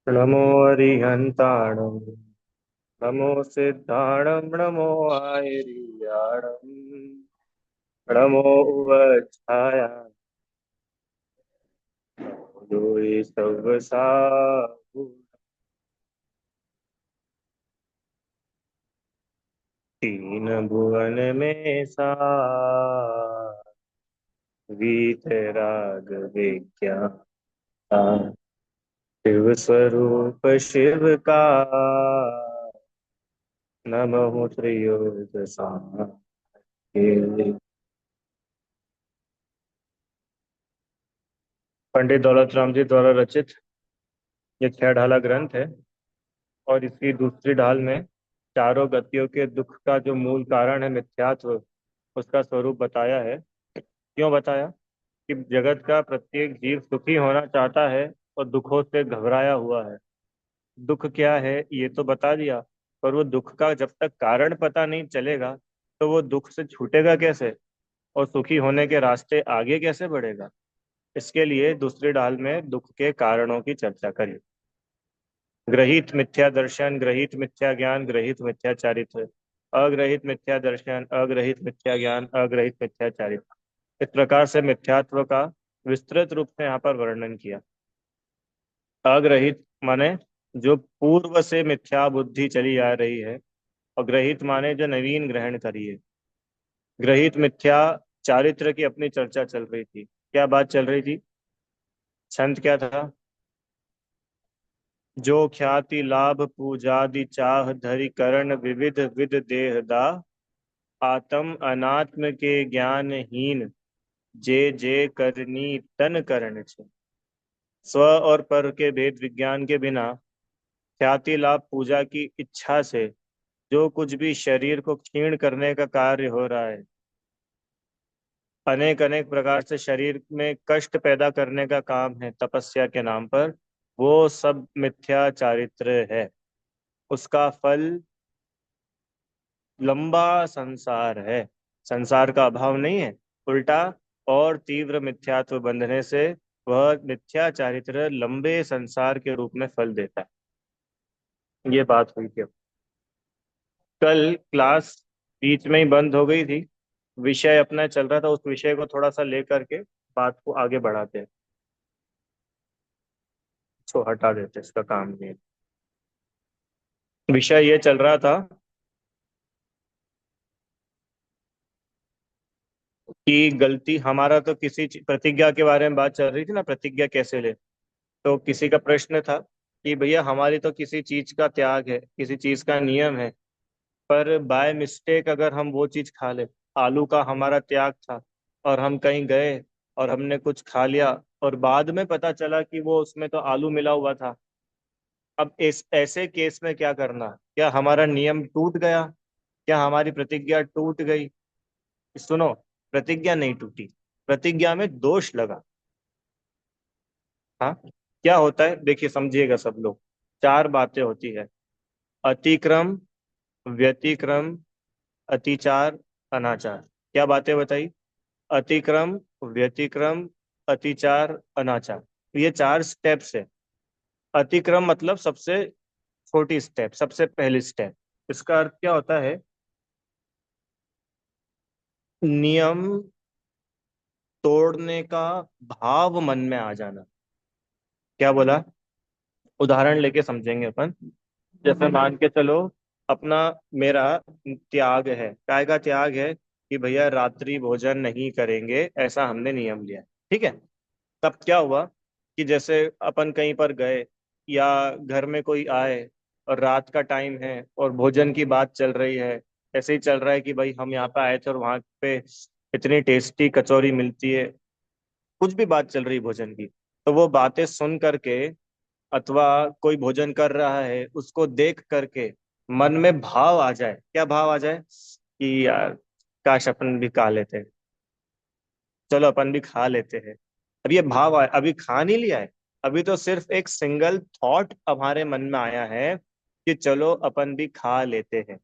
नमो अरिहन्ताणं नमो सिद्धाणं नमो आयर्याणं नमो उवच्छाया योई सव्वसा तीन भुवन में सा वीतराग विज्ञाता शिव स्वरूप शिव का नमः त्रियोदशा पंडित दौलत राम जी द्वारा रचित ये छह ढाला ग्रंथ है। और इसकी दूसरी ढाल में चारों गतियों के दुख का जो मूल कारण है मिथ्यात्व, उसका स्वरूप बताया है। क्यों बताया? कि जगत का प्रत्येक जीव सुखी होना चाहता है और दुखों से घबराया हुआ है। दुख क्या है ये तो बता दिया, पर वो दुख का जब तक कारण पता नहीं चलेगा तो वो दुख से छूटेगा कैसे और सुखी होने के रास्ते आगे कैसे बढ़ेगा। इसके लिए दूसरी ढाल में दुख के कारणों की चर्चा करी। ग्रहित मिथ्या दर्शन, ग्रहित मिथ्या ज्ञान, ग्रहित मिथ्या चारित्र, अग्रहित मिथ्या दर्शन, अग्रहित मिथ्या ज्ञान, अग्रहित मिथ्या चारित्र। इस प्रकार से मिथ्यात्व का विस्तृत रूप से यहाँ पर वर्णन किया। अग्रहित माने जो पूर्व से मिथ्या बुद्धि चली आ रही है, और ग्रहित माने जो नवीन ग्रहण करी है। ग्रहित मिथ्या चारित्र की अपनी चर्चा चल रही थी। क्या बात चल रही थी? छंद क्या था? जो ख्याति लाभ पूजादि चाह धरि करण विविध विद देहदा, आत्म अनात्म के ज्ञानहीन जे जे करनी तन करण छे। स्व और पर के भेद विज्ञान के बिना ख्याति लाभ पूजा की इच्छा से जो कुछ भी शरीर को क्षीण करने का कार्य हो रहा है, अनेक अनेक प्रकार से शरीर में कष्ट पैदा करने का काम है तपस्या के नाम पर, वो सब मिथ्या चारित्र है। उसका फल लंबा संसार है। संसार का अभाव नहीं है, उल्टा और तीव्र मिथ्यात्व बंधने से वह मिथ्या चारित्र लंबे संसार के रूप में फल देता है। ये बात हुई थी। कल क्लास बीच में ही बंद हो गई थी। विषय अपना चल रहा था, उस विषय को थोड़ा सा लेकर के बात को आगे बढ़ाते हैं। इसको हटा देते हैं, इसका काम नहीं है। विषय ये चल रहा था कि गलती हमारा तो प्रतिज्ञा के बारे में बात चल रही थी ना, प्रतिज्ञा कैसे ले। तो किसी का प्रश्न था कि भैया हमारी तो किसी चीज का त्याग है, किसी चीज का नियम है, पर बाय मिस्टेक अगर हम वो चीज खा ले। आलू का हमारा त्याग था और हम कहीं गए और हमने कुछ खा लिया, और बाद में पता चला कि वो उसमें तो आलू मिला हुआ था। अब इस ऐसे केस में क्या करना? क्या हमारा नियम टूट गया? क्या हमारी प्रतिज्ञा टूट गई? सुनो, प्रतिज्ञा नहीं टूटी, प्रतिज्ञा में दोष लगा। हाँ, क्या होता है देखिए, समझिएगा सब लोग। चार बातें होती है: अतिक्रम, व्यतिक्रम, अतिचार, अनाचार। क्या बातें बताई? अतिक्रम, व्यतिक्रम, अतिचार, अनाचार। ये चार स्टेप्स है। अतिक्रम मतलब सबसे छोटी स्टेप, सबसे पहली स्टेप। इसका अर्थ क्या होता है? नियम तोड़ने का भाव मन में आ जाना। क्या बोला? उदाहरण लेके समझेंगे अपन। जैसे मान के चलो, अपना मेरा त्याग है, काय का त्याग है कि भैया रात्रि भोजन नहीं करेंगे, ऐसा हमने नियम लिया है। ठीक है। तब क्या हुआ कि जैसे अपन कहीं पर गए या घर में कोई आए और रात का टाइम है और भोजन की बात चल रही है। ऐसे ही चल रहा है कि भाई हम यहाँ पे आए थे और वहां पे इतनी टेस्टी कचौरी मिलती है। कुछ भी बात चल रही भोजन की, तो वो बातें सुन करके अथवा कोई भोजन कर रहा है उसको देख करके मन में भाव आ जाए। क्या भाव आ जाए? कि यार काश अपन भी खा लेते, चलो अपन भी खा लेते हैं। अब ये भाव आया, अभी खा नहीं लिया है, अभी तो सिर्फ एक सिंगल थॉट हमारे मन में आया है कि चलो अपन भी खा लेते हैं।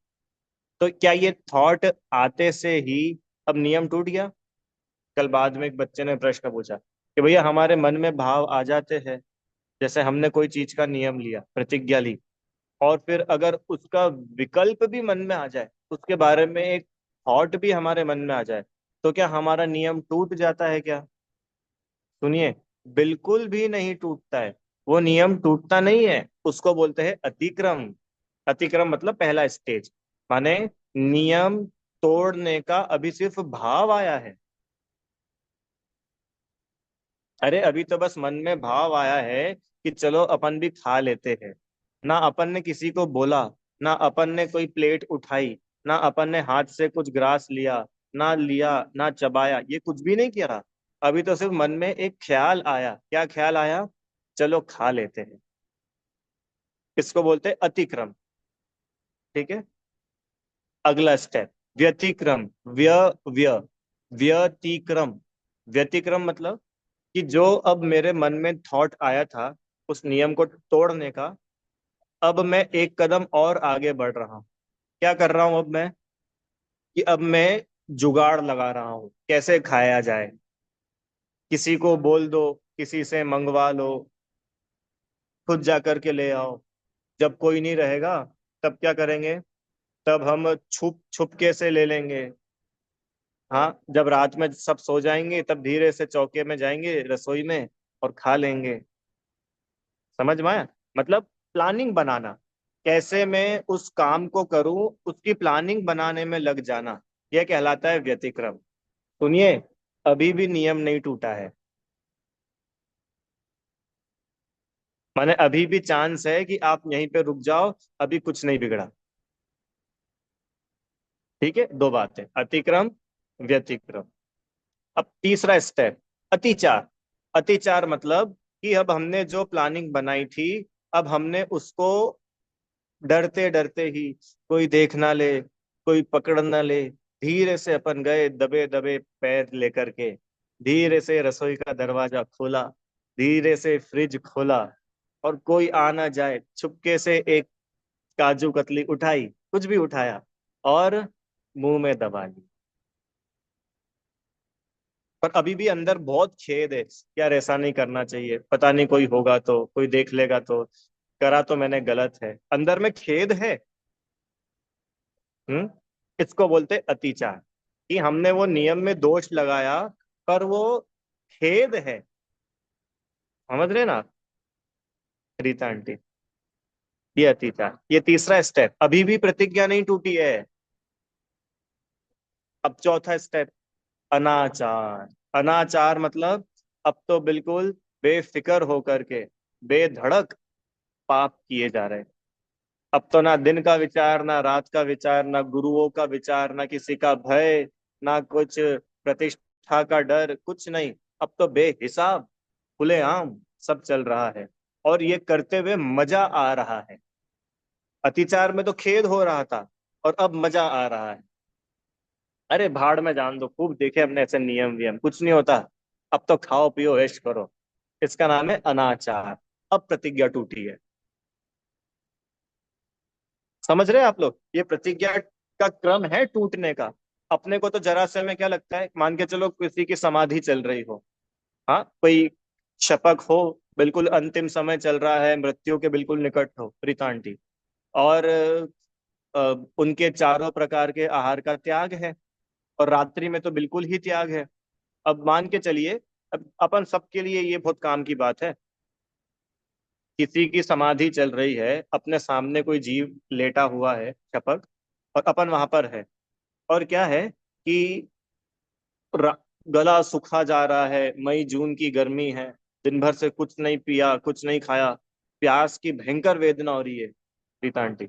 तो क्या ये थॉट आते से ही अब नियम टूट गया? कल बाद में एक बच्चे ने प्रश्न पूछा कि भैया हमारे मन में भाव आ जाते हैं, जैसे हमने कोई चीज का नियम लिया, प्रतिज्ञा ली, और फिर अगर उसका विकल्प भी मन में आ जाए, उसके बारे में एक थॉट भी हमारे मन में आ जाए, तो क्या हमारा नियम टूट जाता है क्या? सुनिए, बिल्कुल भी नहीं टूटता है। वो नियम टूटता नहीं है, उसको बोलते हैं अतिक्रम। अतिक्रम मतलब पहला स्टेज, माने नियम तोड़ने का अभी सिर्फ भाव आया है। अरे अभी तो बस मन में भाव आया है कि चलो अपन भी खा लेते हैं। ना अपन ने किसी को बोला, ना अपन ने कोई प्लेट उठाई, ना अपन ने हाथ से कुछ ग्रास लिया, ना लिया, ना चबाया, ये कुछ भी नहीं किया। अभी तो सिर्फ मन में एक ख्याल आया। क्या ख्याल आया? चलो खा लेते हैं। इसको बोलते हैं अतिक्रम। ठीक है। अगला स्टेप, व्यतिक्रम। व्य व्य व्यतिक्रम। व्यतिक्रम मतलब कि जो अब मेरे मन में थॉट आया था उस नियम को तोड़ने का, अब मैं एक कदम और आगे बढ़ रहा हूँ। क्या कर रहा हूं अब मैं? कि अब मैं जुगाड़ लगा रहा हूँ कैसे खाया जाए। किसी को बोल दो, किसी से मंगवा लो, खुद जा करके ले आओ। जब कोई नहीं रहेगा तब क्या करेंगे? तब हम छुप छुपके से ले लेंगे। हाँ, जब रात में सब सो जाएंगे तब धीरे से चौके में जाएंगे रसोई में और खा लेंगे। समझ में आया? मतलब प्लानिंग बनाना, कैसे मैं उस काम को करूं, उसकी प्लानिंग बनाने में लग जाना, यह कहलाता है व्यतिक्रम। सुनिए, अभी भी नियम नहीं टूटा है। माने अभी भी चांस है कि आप यहीं पे रुक जाओ, अभी कुछ नहीं बिगड़ा। ठीक है, दो बातें, अतिक्रम, व्यतिक्रम। अब तीसरा स्टेप, अतिचार। अतिचार मतलब कि अब हमने जो प्लानिंग बनाई थी, अब हमने उसको डरते डरते ही, कोई देख ना ले, कोई पकड़ ना ले, धीरे से अपन गए दबे दबे पैर लेकर के, धीरे से रसोई का दरवाजा खोला, धीरे से फ्रिज खोला, और कोई आ ना जाए, चुपके से एक काजू कतली उठाई, कुछ भी उठाया, और मुंह में दबा ली। पर अभी भी अंदर बहुत खेद है, यार ऐसा नहीं करना चाहिए, पता नहीं कोई होगा तो, कोई देख लेगा तो, करा तो मैंने गलत है, अंदर में खेद है। हम्म। इसको बोलते अतिचार, कि हमने वो नियम में दोष लगाया, पर वो खेद है। समझ रहे ना आप, रीता आंटी? ये अतिचार, ये तीसरा स्टेप, अभी भी प्रतिज्ञा नहीं टूटी है। अब चौथा स्टेप, अनाचार। अनाचार मतलब अब तो बिल्कुल बेफिक्र होकर के, बेधड़क पाप किए जा रहे हैं। अब तो ना दिन का विचार, ना रात का विचार, ना गुरुओं का विचार, ना किसी का भय, ना कुछ प्रतिष्ठा का डर, कुछ नहीं। अब तो बेहिसाब, खुलेआम सब चल रहा है, और ये करते हुए मजा आ रहा है। अतिचार में तो खेद हो रहा था, और अब मजा आ रहा है। अरे भाड़ में जान दो, खूब देखे हमने ऐसे नियम वियम, कुछ नहीं होता। अब तो खाओ पियो ऐश करो। इसका नाम है अनाचार। अब प्रतिज्ञा टूटी है। समझ रहे हैं आप लोग? ये प्रतिज्ञा का क्रम है टूटने का। अपने को तो जरा से में क्या लगता है, मान के चलो किसी की समाधि चल रही हो, हाँ, कोई शपथ हो, बिल्कुल अंतिम समय चल रहा है, मृत्यु के बिल्कुल निकट हो रीता आंटी, और उनके चारों प्रकार के आहार का त्याग है, और रात्रि में तो बिल्कुल ही त्याग है। अब मान के चलिए, अब अपन सबके लिए ये बहुत काम की बात है, किसी की समाधि चल रही है, अपने सामने कोई जीव लेटा हुआ है शपथ, और अपन वहां पर है, और क्या है कि रा- गला सूखा जा रहा है, मई जून की गर्मी है, दिन भर से कुछ नहीं पिया, कुछ नहीं खाया, प्यास की भयंकर वेदना हो रही है रीता आंटी,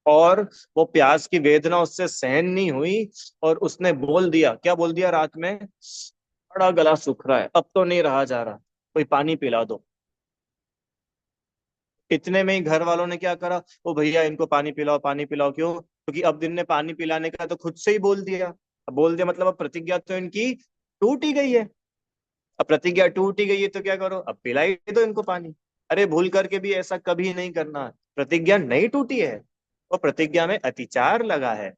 और वो प्यास की वेदना उससे सहन नहीं हुई, और उसने बोल दिया, क्या बोल दिया रात में? बड़ा गला सूख रहा है, अब तो नहीं रहा जा रहा, कोई पानी पिला दो। इतने में ही घर वालों ने क्या करा, ओ भैया इनको पानी पिलाओ, पानी पिलाओ, क्यों? क्योंकि अब दिन ने पानी पिलाने का तो खुद से ही बोल दिया। अब बोल दिया मतलब अब प्रतिज्ञा तो इनकी टूट ही गई है। अब प्रतिज्ञा टूट ही गई है तो क्या करो, अब पिलाई दो इनको पानी। अरे भूल करके भी ऐसा कभी नहीं करना। प्रतिज्ञा नहीं टूटी है, वो प्रतिज्ञा में अतिचार लगा है,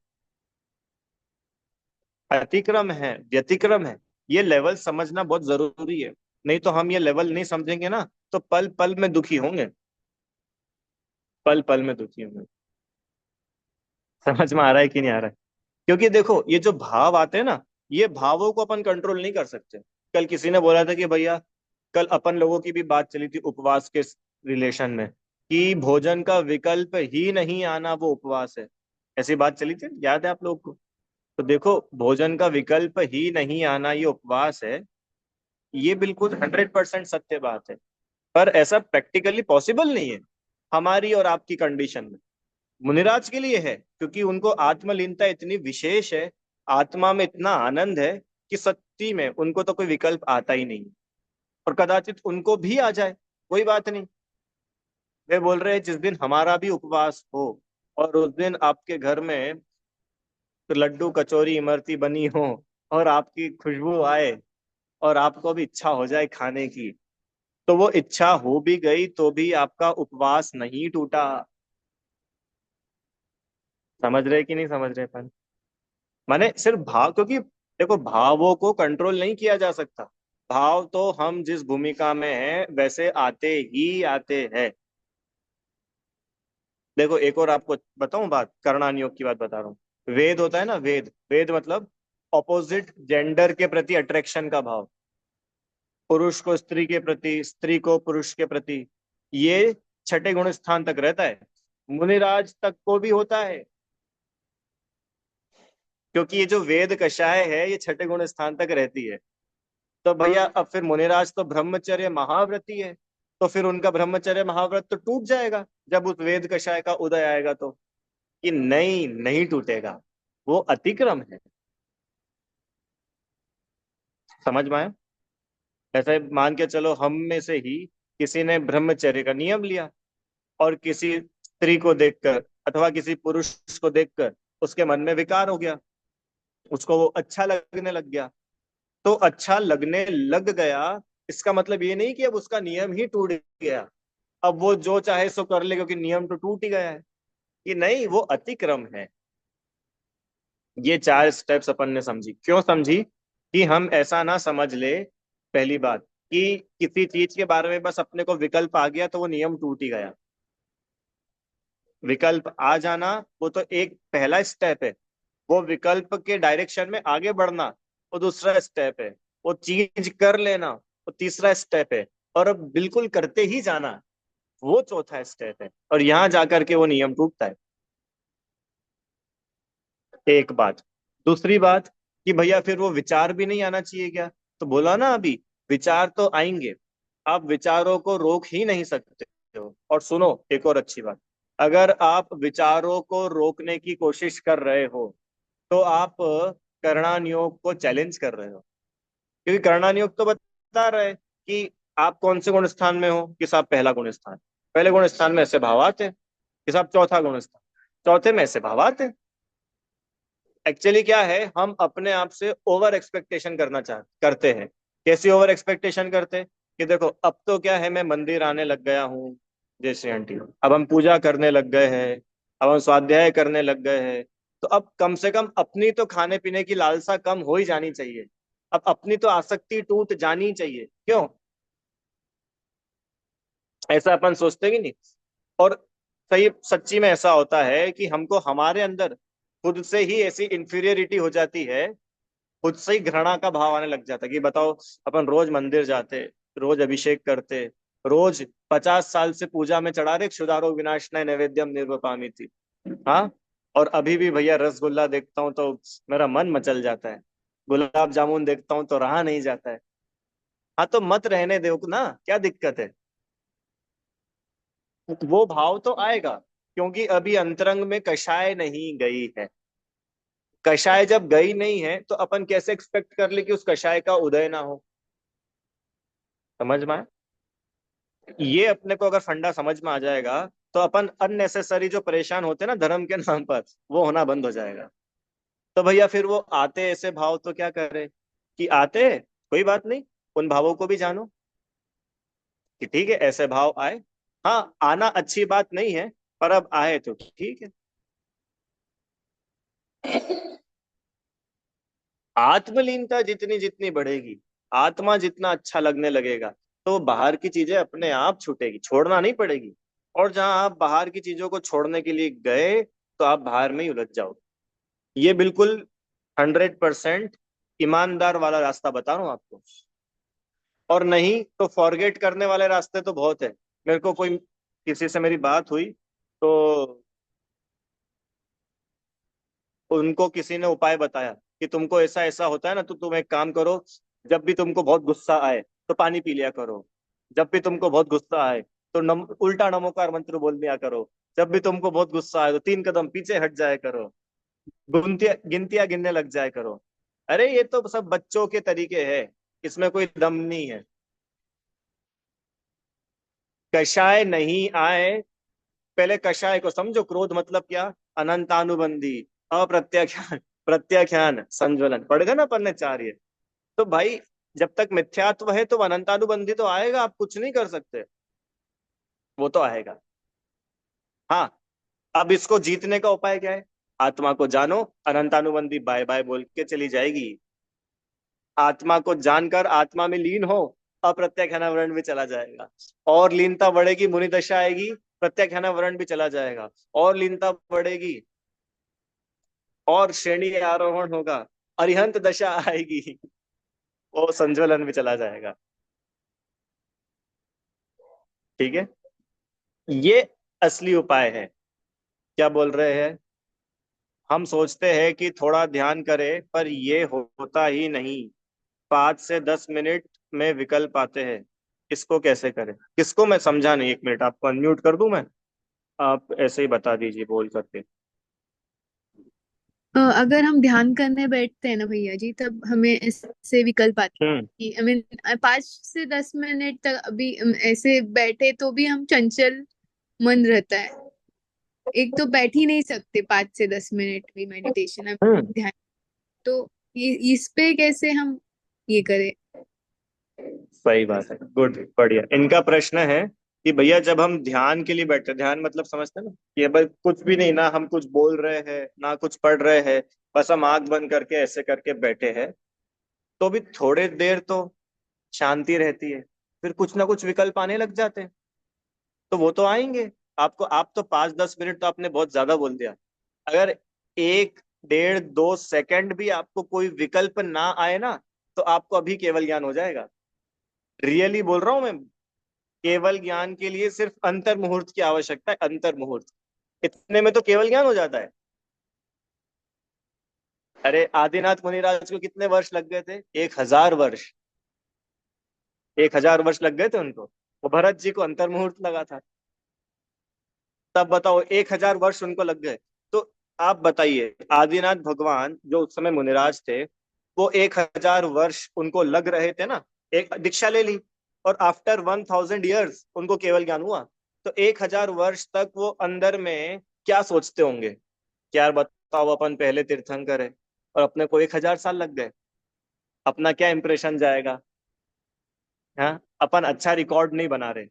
अतिक्रम है, व्यतिक्रम है। ये लेवल समझना बहुत जरूरी है। नहीं तो हम ये लेवल नहीं समझेंगे ना, तो पल पल में दुखी होंगे, पल पल में दुखी होंगे। समझ में आ रहा है कि नहीं आ रहा है? क्योंकि देखो ये जो भाव आते हैं ना, ये भावों को अपन कंट्रोल नहीं कर सकते। कल किसी ने बोला था कि भैया, कल अपन लोगों की भी बात चली थी उपवास के रिलेशन में, कि भोजन का विकल्प ही नहीं आना वो उपवास है। ऐसी बात चली थी, याद है आप लोग को? तो देखो, भोजन का विकल्प ही नहीं आना ये उपवास है। ये बिल्कुल 100% सत्य बात है। पर ऐसा प्रैक्टिकली पॉसिबल नहीं है हमारी और आपकी कंडीशन में। मुनिराज के लिए है, क्योंकि उनको आत्मलीनता इतनी विशेष है, आत्मा में इतना आनंद है, कि सत्य में उनको तो कोई विकल्प आता ही नहीं। और कदाचित उनको भी आ जाए, कोई बात नहीं। वे बोल रहे हैं जिस दिन हमारा भी उपवास हो, और उस दिन आपके घर में लड्डू कचौरी इमरती बनी हो, और आपकी खुशबू आए, और आपको भी इच्छा हो जाए खाने की, तो वो इच्छा हो भी गई तो भी आपका उपवास नहीं टूटा। समझ रहे कि नहीं समझ रहे अपन? माने सिर्फ भाव, क्योंकि देखो भावों को कंट्रोल नहीं किया जा सकता। भाव तो हम जिस भूमिका में हैं वैसे आते ही आते हैं। देखो एक और आपको बताऊं बात, करणान योग की बात बता रहा हूँ। वेद होता है ना, वेद, वेद मतलब ऑपोजिट जेंडर के प्रति अट्रैक्शन का भाव। पुरुष को स्त्री के प्रति, स्त्री को पुरुष के प्रति, ये छठे गुण स्थान तक रहता है। मुनिराज तक को भी होता है, क्योंकि ये जो वेद कषाय है ये छठे गुण स्थान तक रहती है। तो भैया अब फिर मुनिराज तो ब्रह्मचर्य महाव्रती है, तो फिर उनका ब्रह्मचर्य महाव्रत तो टूट जाएगा जब उस वेद कषाय का उदय आएगा तो। कि नहीं, नहीं टूटेगा, वो अतिक्रम है। समझ में आया? ऐसे मान के चलो हम में से ही किसी ने ब्रह्मचर्य का नियम लिया, और किसी स्त्री को देखकर अथवा किसी पुरुष को देखकर उसके मन में विकार हो गया, उसको वो अच्छा लगने लग गया। तो अच्छा लगने लग गया, इसका मतलब ये नहीं कि अब उसका नियम ही टूट गया, अब वो जो चाहे सो कर ले क्योंकि नियम तो टूट ही गया है। कि नहीं, वो अतिक्रम है। ये 4 स्टेप्स अपन ने समझी, क्यों समझी? कि हम ऐसा ना समझ ले, पहली बात, कि किसी चीज के बारे में बस अपने को विकल्प आ गया तो वो नियम टूट ही गया। विकल्प आ जाना वो तो एक पहला स्टेप है, वो विकल्प के डायरेक्शन में आगे बढ़ना वो दूसरा स्टेप है, वो चीज कर लेना वो तीसरा स्टेप है, और अब बिल्कुल करते ही जाना वो चौथा स्टेप है, और यहां जाकर के वो नियम टूटता है। एक बात। दूसरी बात, कि भैया फिर वो विचार भी नहीं आना चाहिए क्या? तो बोला ना अभी, विचार तो आएंगे, आप विचारों को रोक ही नहीं सकते हो। और सुनो एक और अच्छी बात, अगर आप विचारों को रोकने की कोशिश कर रहे हो तो आप करणान योग को चैलेंज कर रहे हो। क्योंकि करणान योग तो बता रहे हैं कि आप कौन से गुण स्थान में हो, कि साहब पहला गुण स्थान, पहले गुण स्थान में ऐसे भावात है, कि साहब चौथा गुण स्थान, चौथे में ऐसे भावात है। एक्चुअली क्या है, हम अपने आप से ओवर एक्सपेक्टेशन करते हैं। कैसी ओवर एक्सपेक्टेशन करते हैं? कि देखो अब तो क्या है, मैं मंदिर आने लग गया हूँ, जय श्री आंटी, अब हम पूजा करने लग गए हैं, अब हम स्वाध्याय करने लग गए हैं, तो अब कम से कम अपनी तो खाने पीने की लालसा कम हो ही जानी चाहिए। अब अपनी तो आसक्ति टूट जानी चाहिए, क्यों? ऐसा अपन सोचते कि नहीं? और सही सच्ची में ऐसा होता है कि हमको हमारे अंदर खुद से ही ऐसी इंफीरियरिटी हो जाती है, खुद से ही घृणा का भाव आने लग जाता है। कि बताओ, अपन रोज मंदिर जाते, रोज अभिषेक करते, रोज 50 साल से पूजा में चढ़ा रहे क्षुधारो विनाशनाय नैवेद्यम निर्वपामी थी, हाँ, और अभी भी भैया रसगुल्ला देखता हूँ तो मेरा मन मचल जाता है, गुलाब जामुन देखता हूँ तो रहा नहीं जाता है। हाँ तो मत रहने दो ना, क्या दिक्कत है? वो भाव तो आएगा, क्योंकि अभी अंतरंग में कषाय नहीं गई है। कषाय जब गई नहीं है तो अपन कैसे एक्सपेक्ट कर ले कि उस कषाय का उदय ना हो? समझ में आया? ये अपने को अगर फंडा समझ में आ जाएगा, तो अपन अननेसेसरी जो परेशान होते हैं ना धर्म के नाम पर, वो होना बंद हो जाएगा। तो भैया फिर वो आते ऐसे भाव तो क्या करे? कि आते हैं, कोई बात नहीं, उन भावों को भी जानो, कि ठीक है ऐसे भाव आए, हाँ आना अच्छी बात नहीं है, पर अब आए तो ठीक है। आत्मलीनता जितनी जितनी बढ़ेगी, आत्मा जितना अच्छा लगने लगेगा, तो बाहर की चीजें अपने आप छूटेगी, छोड़ना नहीं पड़ेगी। और जहां आप बाहर की चीजों को छोड़ने के लिए गए, तो आप बाहर में ही उलझ जाओगे। ये बिल्कुल 100% ईमानदार वाला रास्ता बता रहा हूँ आपको। और नहीं तो फॉरगेट करने वाले रास्ते तो बहुत है। मेरे को कोई किसी से मेरी बात हुई, तो उनको किसी ने उपाय बताया कि तुमको ऐसा ऐसा होता है ना, तो तुम एक काम करो, जब भी तुमको बहुत गुस्सा आए तो पानी पी लिया करो। जब भी तुमको बहुत गुस्सा आए तो उल्टा नमोकार मंत्र बोल दिया करो। जब भी तुमको बहुत गुस्सा आए तो 3 कदम पीछे हट जाया करो। गिनतियां गिनतियां गिनने लग जाया करो। अरे ये तो सब बच्चों के तरीके हैं, इसमें कोई दम नहीं है। कषाय नहीं आए, पहले कषाय को समझो। क्रोध मतलब क्या? अनंतानुबंधी, अप्रत्याख्यान, प्रत्याख्यान, संज्वलन, पढ़े थे ना अपन ने 4 ये। तो भाई, जब तक मिथ्यात्व है तो अनंतानुबंधी तो आएगा, आप कुछ नहीं कर सकते, वो तो आएगा। हाँ, अब इसको जीतने का उपाय क्या है? आत्मा को जानो, अनंतानुबंधी बाय बाय बोल के चली जाएगी। आत्मा को जानकर आत्मा में लीन हो, अप्रत्याख्यानावरण भी चला जाएगा। और लीनता बढ़ेगी, मुनि दशा आएगी, प्रत्याख्यानावरण भी चला जाएगा। और लीनता बढ़ेगी, और श्रेणी आरोहण होगा, अरिहंत दशा आएगी, वो संज्वलन भी चला जाएगा। ठीक है, ये असली उपाय है। क्या बोल रहे हैं? हम सोचते हैं कि थोड़ा ध्यान करें, पर ये होता ही नहीं। 5 से 10 मिनट में विकल्प आते हैं। इसको कैसे करें? किसको? मैं समझा नहीं, 1 मिनट आपको अनम्यूट कर दूं मैं? आप ऐसे ही बता दीजिए बोल करके। अगर हम ध्यान करने बैठते हैं ना भैया जी, तब हमें ऐसे विकल्प आते हैं हम्म। कि आई मीन 5 से 10 मिनट तक अभी ऐसे बैठे तो भी हम चंचल मन रहता है। एक तो बैठ ही नहीं सकते 5 से 10 मिनट भी मेडिटेशन हम्म। ध्यान। तो ये इस पे कैसे हम ये करें? सही बात है, गुड, बढ़िया। इनका प्रश्न है कि भैया जब हम ध्यान के लिए बैठते हैं, ध्यान मतलब समझते हैं ना, ये बस कुछ भी नहीं, ना हम कुछ बोल रहे हैं ना कुछ पढ़ रहे हैं, बस हम आंख बंद करके ऐसे करके बैठे हैं, तो भी थोड़ी देर तो शांति रहती है, फिर कुछ ना कुछ विकल्प आने लग जाते हैं। तो वो तो आएंगे आपको। आप तो 5-10 मिनट तो आपने बहुत ज्यादा बोल दिया। अगर 1, 1.5, 2 सेकंड भी आपको कोई विकल्प ना आए ना, तो आपको अभी केवल ज्ञान हो जाएगा। रियली बोल रहा हूं मैं। केवल ज्ञान के लिए सिर्फ अंतर मुहूर्त की आवश्यकता है, अंतर मुहूर्त। इतने में तो केवल ज्ञान हो जाता है। अरे आदिनाथ मुनिराज को कितने वर्ष लग गए थे? 1000 वर्ष। 1000 वर्ष लग गए थे उनको। वो भरत जी को अंतर मुहूर्त लगा था। तब बताओ, 1000 वर्ष उनको लग गए। तो आप बताइए, आदिनाथ भगवान जो उस समय मुनिराज थे, वो 1000 वर्ष उनको लग रहे थे ना। एक दीक्षा ले ली, और आफ्टर 1000 ईयर्स उनको केवल ज्ञान हुआ। तो 1000 वर्ष तक वो अंदर में क्या सोचते होंगे कि यार बताओ, अपन पहले तीर्थंकर है और अपने को 1000 साल लग गए। अपना क्या इंप्रेशन जाएगा? हाँ, अपन अच्छा रिकॉर्ड नहीं बना रहे।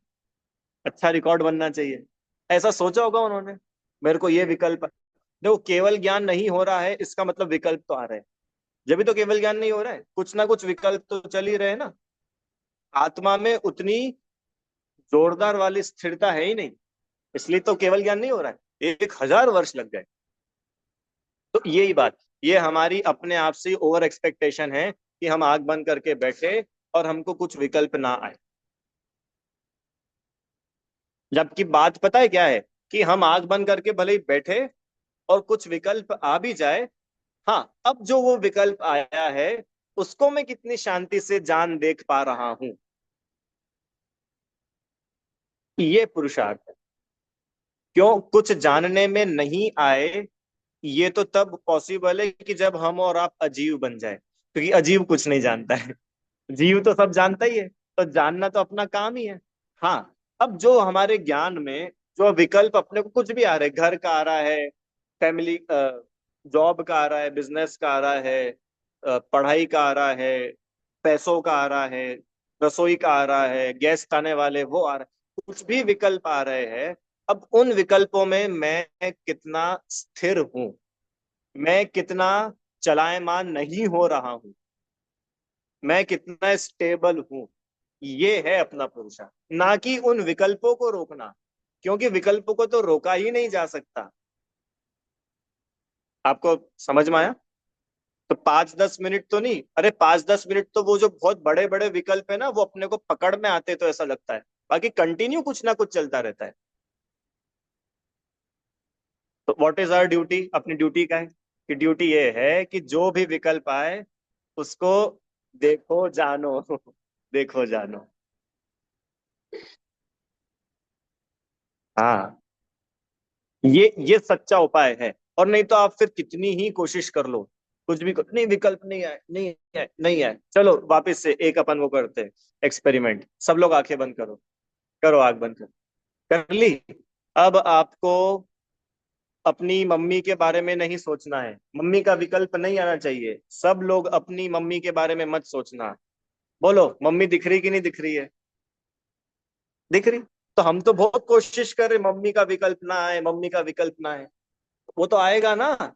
अच्छा रिकॉर्ड बनना चाहिए, ऐसा सोचा होगा उन्होंने। मेरे को ये विकल्प, देखो केवल ज्ञान नहीं हो रहा है इसका मतलब विकल्प तो आ रहे हैं। जब भी तो केवल ज्ञान नहीं हो रहा है, कुछ ना कुछ विकल्प तो चल ही रहे हैं ना। आत्मा में उतनी जोरदार वाली स्थिरता है ही नहीं, इसलिए तो केवल ज्ञान नहीं हो रहा है। 1000 वर्ष लग गए। तो यही बात, ये हमारी अपने आप से ओवर एक्सपेक्टेशन है कि हम आंख बंद करके बैठे और हमको कुछ विकल्प ना आए। जबकि बात पता है क्या है? कि हम आंख बंद करके भले ही बैठे और कुछ विकल्प आ भी जाए, हाँ, अब जो वो विकल्प आया है उसको मैं कितनी शांति से जान देख पा रहा हूं, ये पुरुषार्थ है। क्यों कुछ जानने में नहीं आए? ये तो तब पॉसिबल है कि जब हम और आप अजीव बन जाए, क्योंकि अजीव कुछ नहीं जानता है। जीव तो सब जानता ही है, तो जानना तो अपना काम ही है। हाँ, अब जो हमारे ज्ञान में जो विकल्प अपने को कुछ भी आ रहे, घर का आ रहा है, फैमिली जॉब का आ रहा है, बिजनेस का आ रहा है, पढ़ाई का आ रहा है, पैसों का आ रहा है, रसोई का आ रहा है, गेस्ट आने वाले वो आ रहा है, कुछ भी विकल्प आ रहे हैं। अब उन विकल्पों में मैं कितना स्थिर हूं, मैं कितना चलायमान नहीं हो रहा हूं, मैं कितना स्टेबल हूं, ये है अपना पुरुषार्थ, ना कि उन विकल्पों को रोकना, क्योंकि विकल्पों को तो रोका ही नहीं जा सकता। आपको समझ में आया? तो 5-10 मिनट तो नहीं, अरे 5-10 मिनट तो वो जो बहुत बड़े बड़े विकल्प है ना, वो अपने को पकड़ में आते तो ऐसा लगता है, बाकी कंटिन्यू कुछ ना कुछ चलता रहता है। तो व्हाट इज आवर ड्यूटी? अपनी ड्यूटी का है कि ड्यूटी ये है कि जो भी विकल्प आए उसको देखो जानो देखो जानो। हाँ, ये सच्चा उपाय है। और नहीं तो आप फिर कितनी ही कोशिश कर लो, कुछ भी नहीं, विकल्प नहीं आए, नहीं है, नहीं है, चलो वापस से एक अपन वो करते हैं, एक्सपेरिमेंट। सब लोग आंखें बंद करो, करो आंख बंद कर ली। अब आपको अपनी मम्मी के बारे में नहीं सोचना है, मम्मी का विकल्प नहीं आना चाहिए, सब लोग अपनी मम्मी के बारे में मत सोचना। बोलो, मम्मी दिख रही कि नहीं दिख रही है? दिख रही। तो हम तो बहुत कोशिश कर रहे मम्मी का विकल्प ना आए, मम्मी का विकल्प ना आए। वो तो आएगा ना।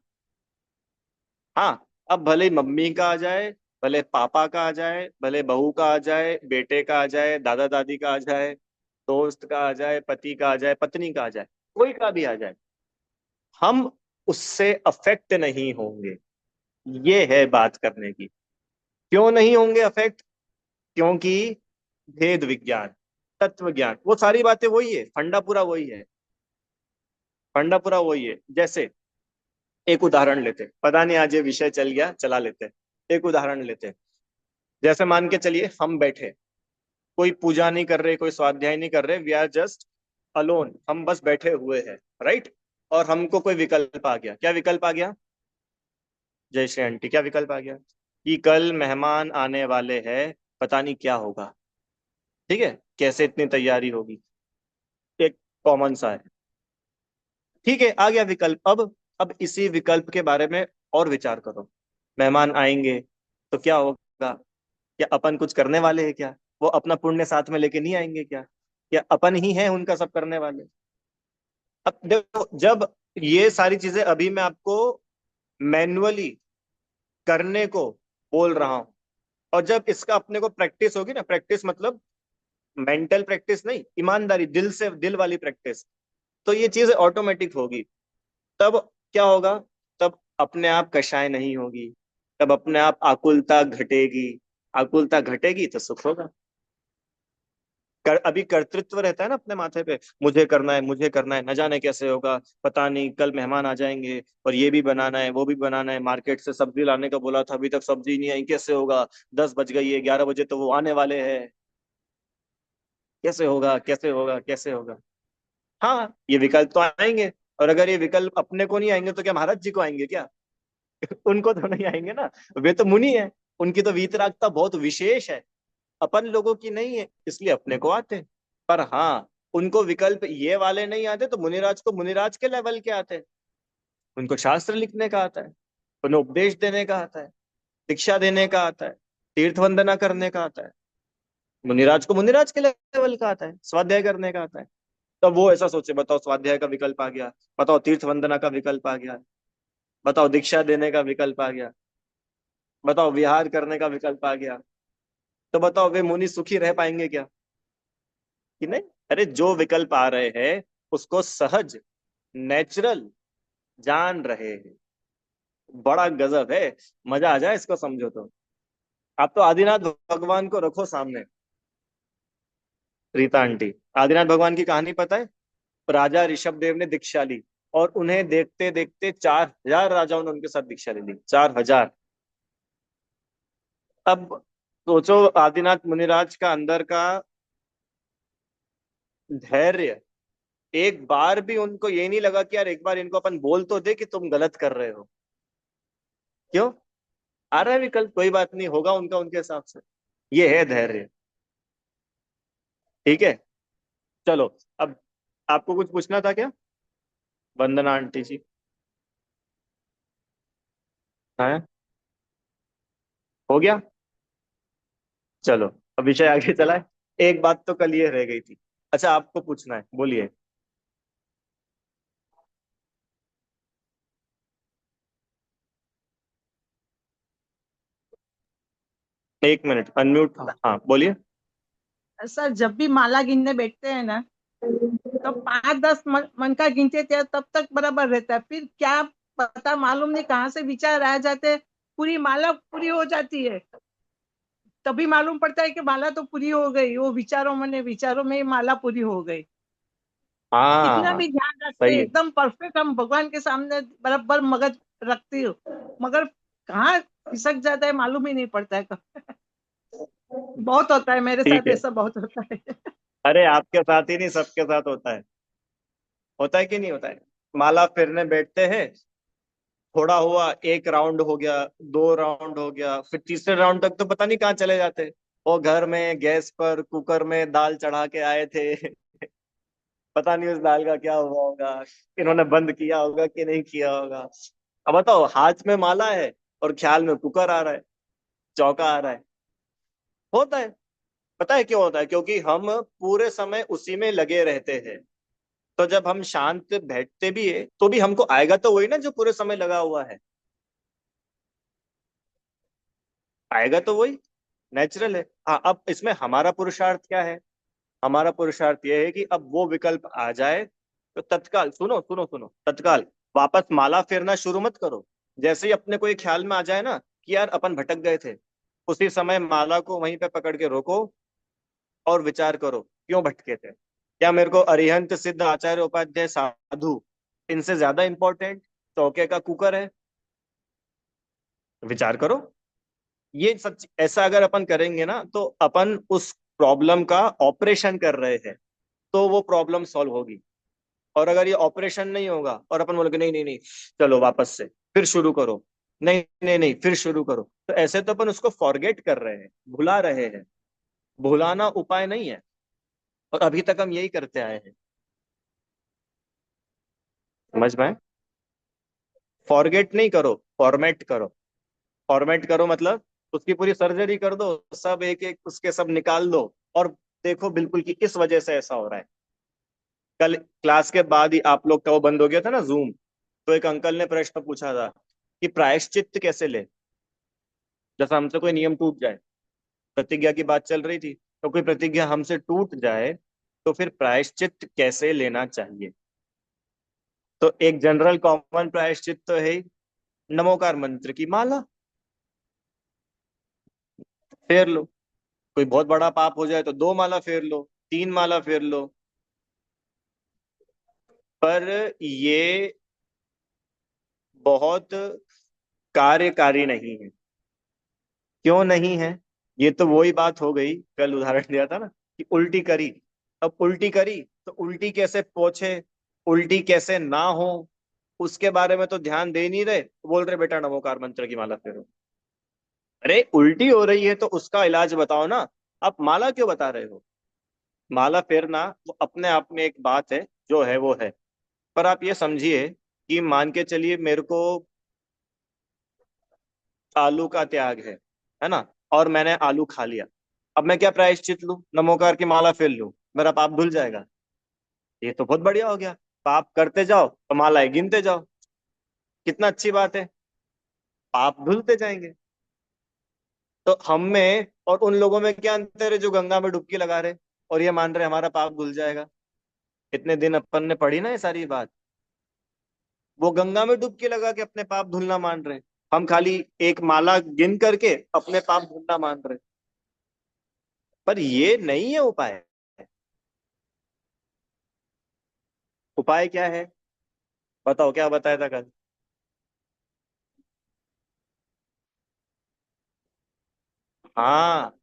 हाँ, अब भले मम्मी का आ जाए, भले पापा का आ जाए, भले बहू का आ जाए, बेटे का आ जाए, दादा दादी का आ जाए, दोस्त का आ जाए, पति का आ जाए, पत्नी का आ जाए, कोई का भी आ जाए, हम उससे अफेक्ट नहीं होंगे। ये है बात करने की। क्यों नहीं होंगे अफेक्ट? क्योंकि भेद विज्ञान, तत्व ज्ञान, वो सारी बातें वही है, फंडा पूरा वही है। फंडा पूरा वही है। जैसे एक उदाहरण लेते, पता नहीं आज ये विषय चल गया, चला लेते। एक उदाहरण लेते, जैसे मान के चलिए हम बैठे, कोई पूजा नहीं कर रहे, कोई स्वाध्याय नहीं कर रहे, वी आर जस्ट अलोन, हम बस बैठे हुए हैं, राइट। और हमको कोई विकल्प आ गया। क्या विकल्प आ गया? जय श्री आंटी, क्या विकल्प आ गया? कि कल मेहमान आने वाले हैं, पता नहीं क्या होगा। ठीक है, कैसे इतनी तैयारी होगी? एक कॉमन सा है। ठीक है, आ गया विकल्प। अब इसी विकल्प के बारे में और विचार करो। मेहमान आएंगे तो क्या होगा? क्या अपन कुछ करने वाले हैं क्या? वो अपना पुण्य साथ में लेके नहीं आएंगे क्या? क्या अपन ही हैं उनका सब करने वाले? अब देखो, जब ये सारी चीजें अभी मैं आपको मैन्युअली करने को बोल रहा हूं, और जब इसका अपने को प्रैक्टिस होगी ना, प्रैक्टिस मतलब मेंटल प्रैक्टिस नहीं, ईमानदारी, दिल से दिल वाली प्रैक्टिस, तो ये चीजें ऑटोमेटिक होगी। तब क्या होगा? तब अपने आप कषाय नहीं होगी, तब अपने आप आकुलता घटेगी। आकुलता घटेगी तो सुख होगा। अभी कर्तृत्व रहता है ना अपने माथे पे, मुझे करना है, मुझे करना है, न जाने कैसे होगा, पता नहीं कल मेहमान आ जाएंगे और ये भी बनाना है, वो भी बनाना है, मार्केट से सब्जी लाने का बोला था, अभी तक सब्जी नहीं आई, कैसे होगा? 10 बज गई है, 11 बजे तो वो आने वाले हैं, कैसे होगा, कैसे होगा, कैसे होगा? हाँ, ये विकल्प तो आएंगे। और अगर ये विकल्प अपने को नहीं आएंगे तो क्या महाराज जी को आएंगे क्या? उनको तो नहीं आएंगे ना, वे तो मुनि है, उनकी तो वीतरागता बहुत विशेष है, अपन लोगों की नहीं है, इसलिए अपने को आते हैं। पर हाँ, उनको विकल्प ये वाले नहीं आते, तो मुनिराज को मुनिराज के लेवल के आते हैं। उनको शास्त्र लिखने का आता है, उन्हें उपदेश देने का आता है, शिक्षा देने का आता है, तीर्थ वंदना करने का आता है। मुनिराज को मुनिराज के लेवल का आता है, स्वाध्याय करने का आता है। तब वो ऐसा सोचे, बताओ स्वाध्याय का विकल्प आ गया, बताओ तीर्थ वंदना का विकल्प आ गया, बताओ दीक्षा देने का विकल्प आ गया, बताओ विहार करने का विकल्प आ गया, तो बताओ वे मुनि सुखी रह पाएंगे क्या? कि नहीं? अरे जो विकल्प आ रहे हैं उसको सहज, नेचुरल जान रहे हैं। बड़ा गजब है। मजा आ जाए इसको समझो तो। आप तो आदिनाथ भगवान को रखो सामने। रीता आंटी, आदिनाथ भगवान की कहानी पता है? राजा ऋषभ देव ने दीक्षा ली, और उन्हें देखते देखते 4,000 राजाओं ने उनके साथ दीक्षा ले ली, 4,000। अब सोचो आदिनाथ मुनिराज का अंदर का धैर्य, एक बार भी उनको ये नहीं लगा कि यार एक बार इनको अपन बोल तो दे कि तुम गलत कर रहे हो। क्यों? आ रहा है विकल्प, कोई बात नहीं, होगा उनका उनके हिसाब से। ये है धैर्य। ठीक है, चलो। अब आपको कुछ पूछना था क्या, वंदना आंटी जी? हाँ, हो गया। चलो, अब विषय आगे चला है। एक बात तो कल ये रह गई थी। अच्छा, आपको पूछना है, बोलिए। 1 मिनट, अनम्यूट, हाँ बोलिए। सर जब भी माला गिनने बैठते हैं ना, तो 5-10 मन का गिनते थे, तब तक बराबर रहता है। फिर क्या पता मालूम नहीं कहाँ से विचार आ जाते हैं, पूरी माला पूरी हो जाती है। तभी मालूम पड़ता है कि माला तो पूरी हो गई, वो विचारों में ही माला पूरी हो गई। कितना हाँ भी ध्यान रखते सही है। एकदम परफेक्ट हम भगवान के सामने बराबर मगज रखती हूँ, मगर कहाँ खिसक जाता है मालूम ही नहीं पड़ता है कब। बहुत होता है मेरे ठीक साथ, है। ऐसा बहुत होता है। अरे आपके साथ ही नहीं, सबके साथ होता है कि नहीं होता है। माला फेरने बैठते हैं, थोड़ा हुआ, एक राउंड हो गया, दो राउंड हो गया, फिर तीसरे राउंड तक तो पता नहीं कहाँ चले जाते। वो घर में गैस पर कुकर में दाल चढ़ा के आए थे पता नहीं उस दाल का क्या हुआ होगा, इन्होंने बंद किया होगा कि नहीं किया होगा। अब बताओ, हाथ में माला है और ख्याल में कुकर आ रहा है, चौका आ रहा है। होता है। पता है क्यों होता है? क्योंकि हम पूरे समय उसी में लगे रहते हैं। तो जब हम शांत बैठते भी है तो भी हमको आएगा तो वही ना जो पूरे समय लगा हुआ है। आएगा तो वही, नेचुरल है। हाँ, अब इसमें हमारा पुरुषार्थ क्या है? हमारा पुरुषार्थ यह है कि अब वो विकल्प आ जाए तो तत्काल, सुनो सुनो सुनो, तत्काल वापस माला फेरना शुरू मत करो। जैसे ही अपने को ये ख्याल में आ जाए ना कि यार अपन भटक गए थे, उसी समय माला को वहीं पे पकड़ के रोको और विचार करो क्यों भटके थे। क्या मेरे को अरिहंत सिद्ध आचार्य उपाध्याय साधु इनसे ज्यादा इंपॉर्टेंट चौके का कुकर है? विचार करो। ये सच, ऐसा अगर अपन करेंगे ना तो अपन उस प्रॉब्लम का ऑपरेशन कर रहे हैं, तो वो प्रॉब्लम सॉल्व होगी। और अगर ये ऑपरेशन नहीं होगा और अपन बोलोगे नहीं नहीं नहीं, चलो वापस से फिर शुरू करो, नहीं नहीं नहीं फिर शुरू करो, तो ऐसे तो अपन उसको फॉरगेट कर रहे हैं, भुला रहे हैं। भुलाना उपाय नहीं है, और अभी तक हम यही करते आए हैं। समझ में? फॉरगेट नहीं करो, फॉर्मेट करो। फॉर्मेट करो मतलब उसकी पूरी सर्जरी कर दो, सब एक एक उसके सब निकाल दो, और देखो बिल्कुल कि इस वजह से ऐसा हो रहा है। कल क्लास के बाद ही आप लोग का वो बंद हो गया था ना, जूम। तो एक अंकल ने प्रश्न पूछा था कि प्रायश्चित्त कैसे ले। जैसा हमसे कोई नियम टूट जाए, प्रतिज्ञा की बात चल रही थी, तो कोई प्रतिज्ञा हमसे टूट जाए तो फिर प्रायश्चित्त कैसे लेना चाहिए। तो एक जनरल कॉमन प्रायश्चित्त तो है ही, नमोकार मंत्र की माला फेर लो। कोई बहुत बड़ा पाप हो जाए तो दो माला फेर लो, तीन माला फेर लो। पर ये बहुत कार्यकारी नहीं है। क्यों नहीं है? ये तो वही बात हो गई, कल उदाहरण दिया था ना कि उल्टी करी। अब उल्टी करी तो उल्टी कैसे पोछे, उल्टी कैसे ना हो, उसके बारे में तो ध्यान दे नहीं रहे, बोल रहे बेटा नमोकार मंत्र की माला फेरो। अरे उल्टी हो रही है तो उसका इलाज बताओ ना, आप माला क्यों बता रहे हो? माला फेरना वो अपने आप में एक बात है, जो है वो है। पर आप ये समझिए कि मान के चलिए मेरे को आलू का त्याग है ना, और मैंने आलू खा लिया। अब मैं क्या प्रायश्चित लूं? नमोकार की माला फेर लूं, मेरा पाप धुल जाएगा। ये तो बहुत बढ़िया हो गया। पाप करते जाओ तो मालाएं गिनते जाओ, कितना अच्छी बात है, पाप धुलते जाएंगे। तो हम में और उन लोगों में क्या अंतर है जो गंगा में डुबकी लगा रहे और ये मान रहे हमारा पाप धुल जाएगा? इतने दिन अपन ने पढ़ी ना ये सारी बात। वो गंगा में डुबकी लगा के अपने पाप धुलना मान रहे, हम खाली एक माला गिन करके अपने पाप धुलना मान रहे। पर ये नहीं है उपाय। उपाय क्या है? बताओ, क्या बताया था कल? हाँ,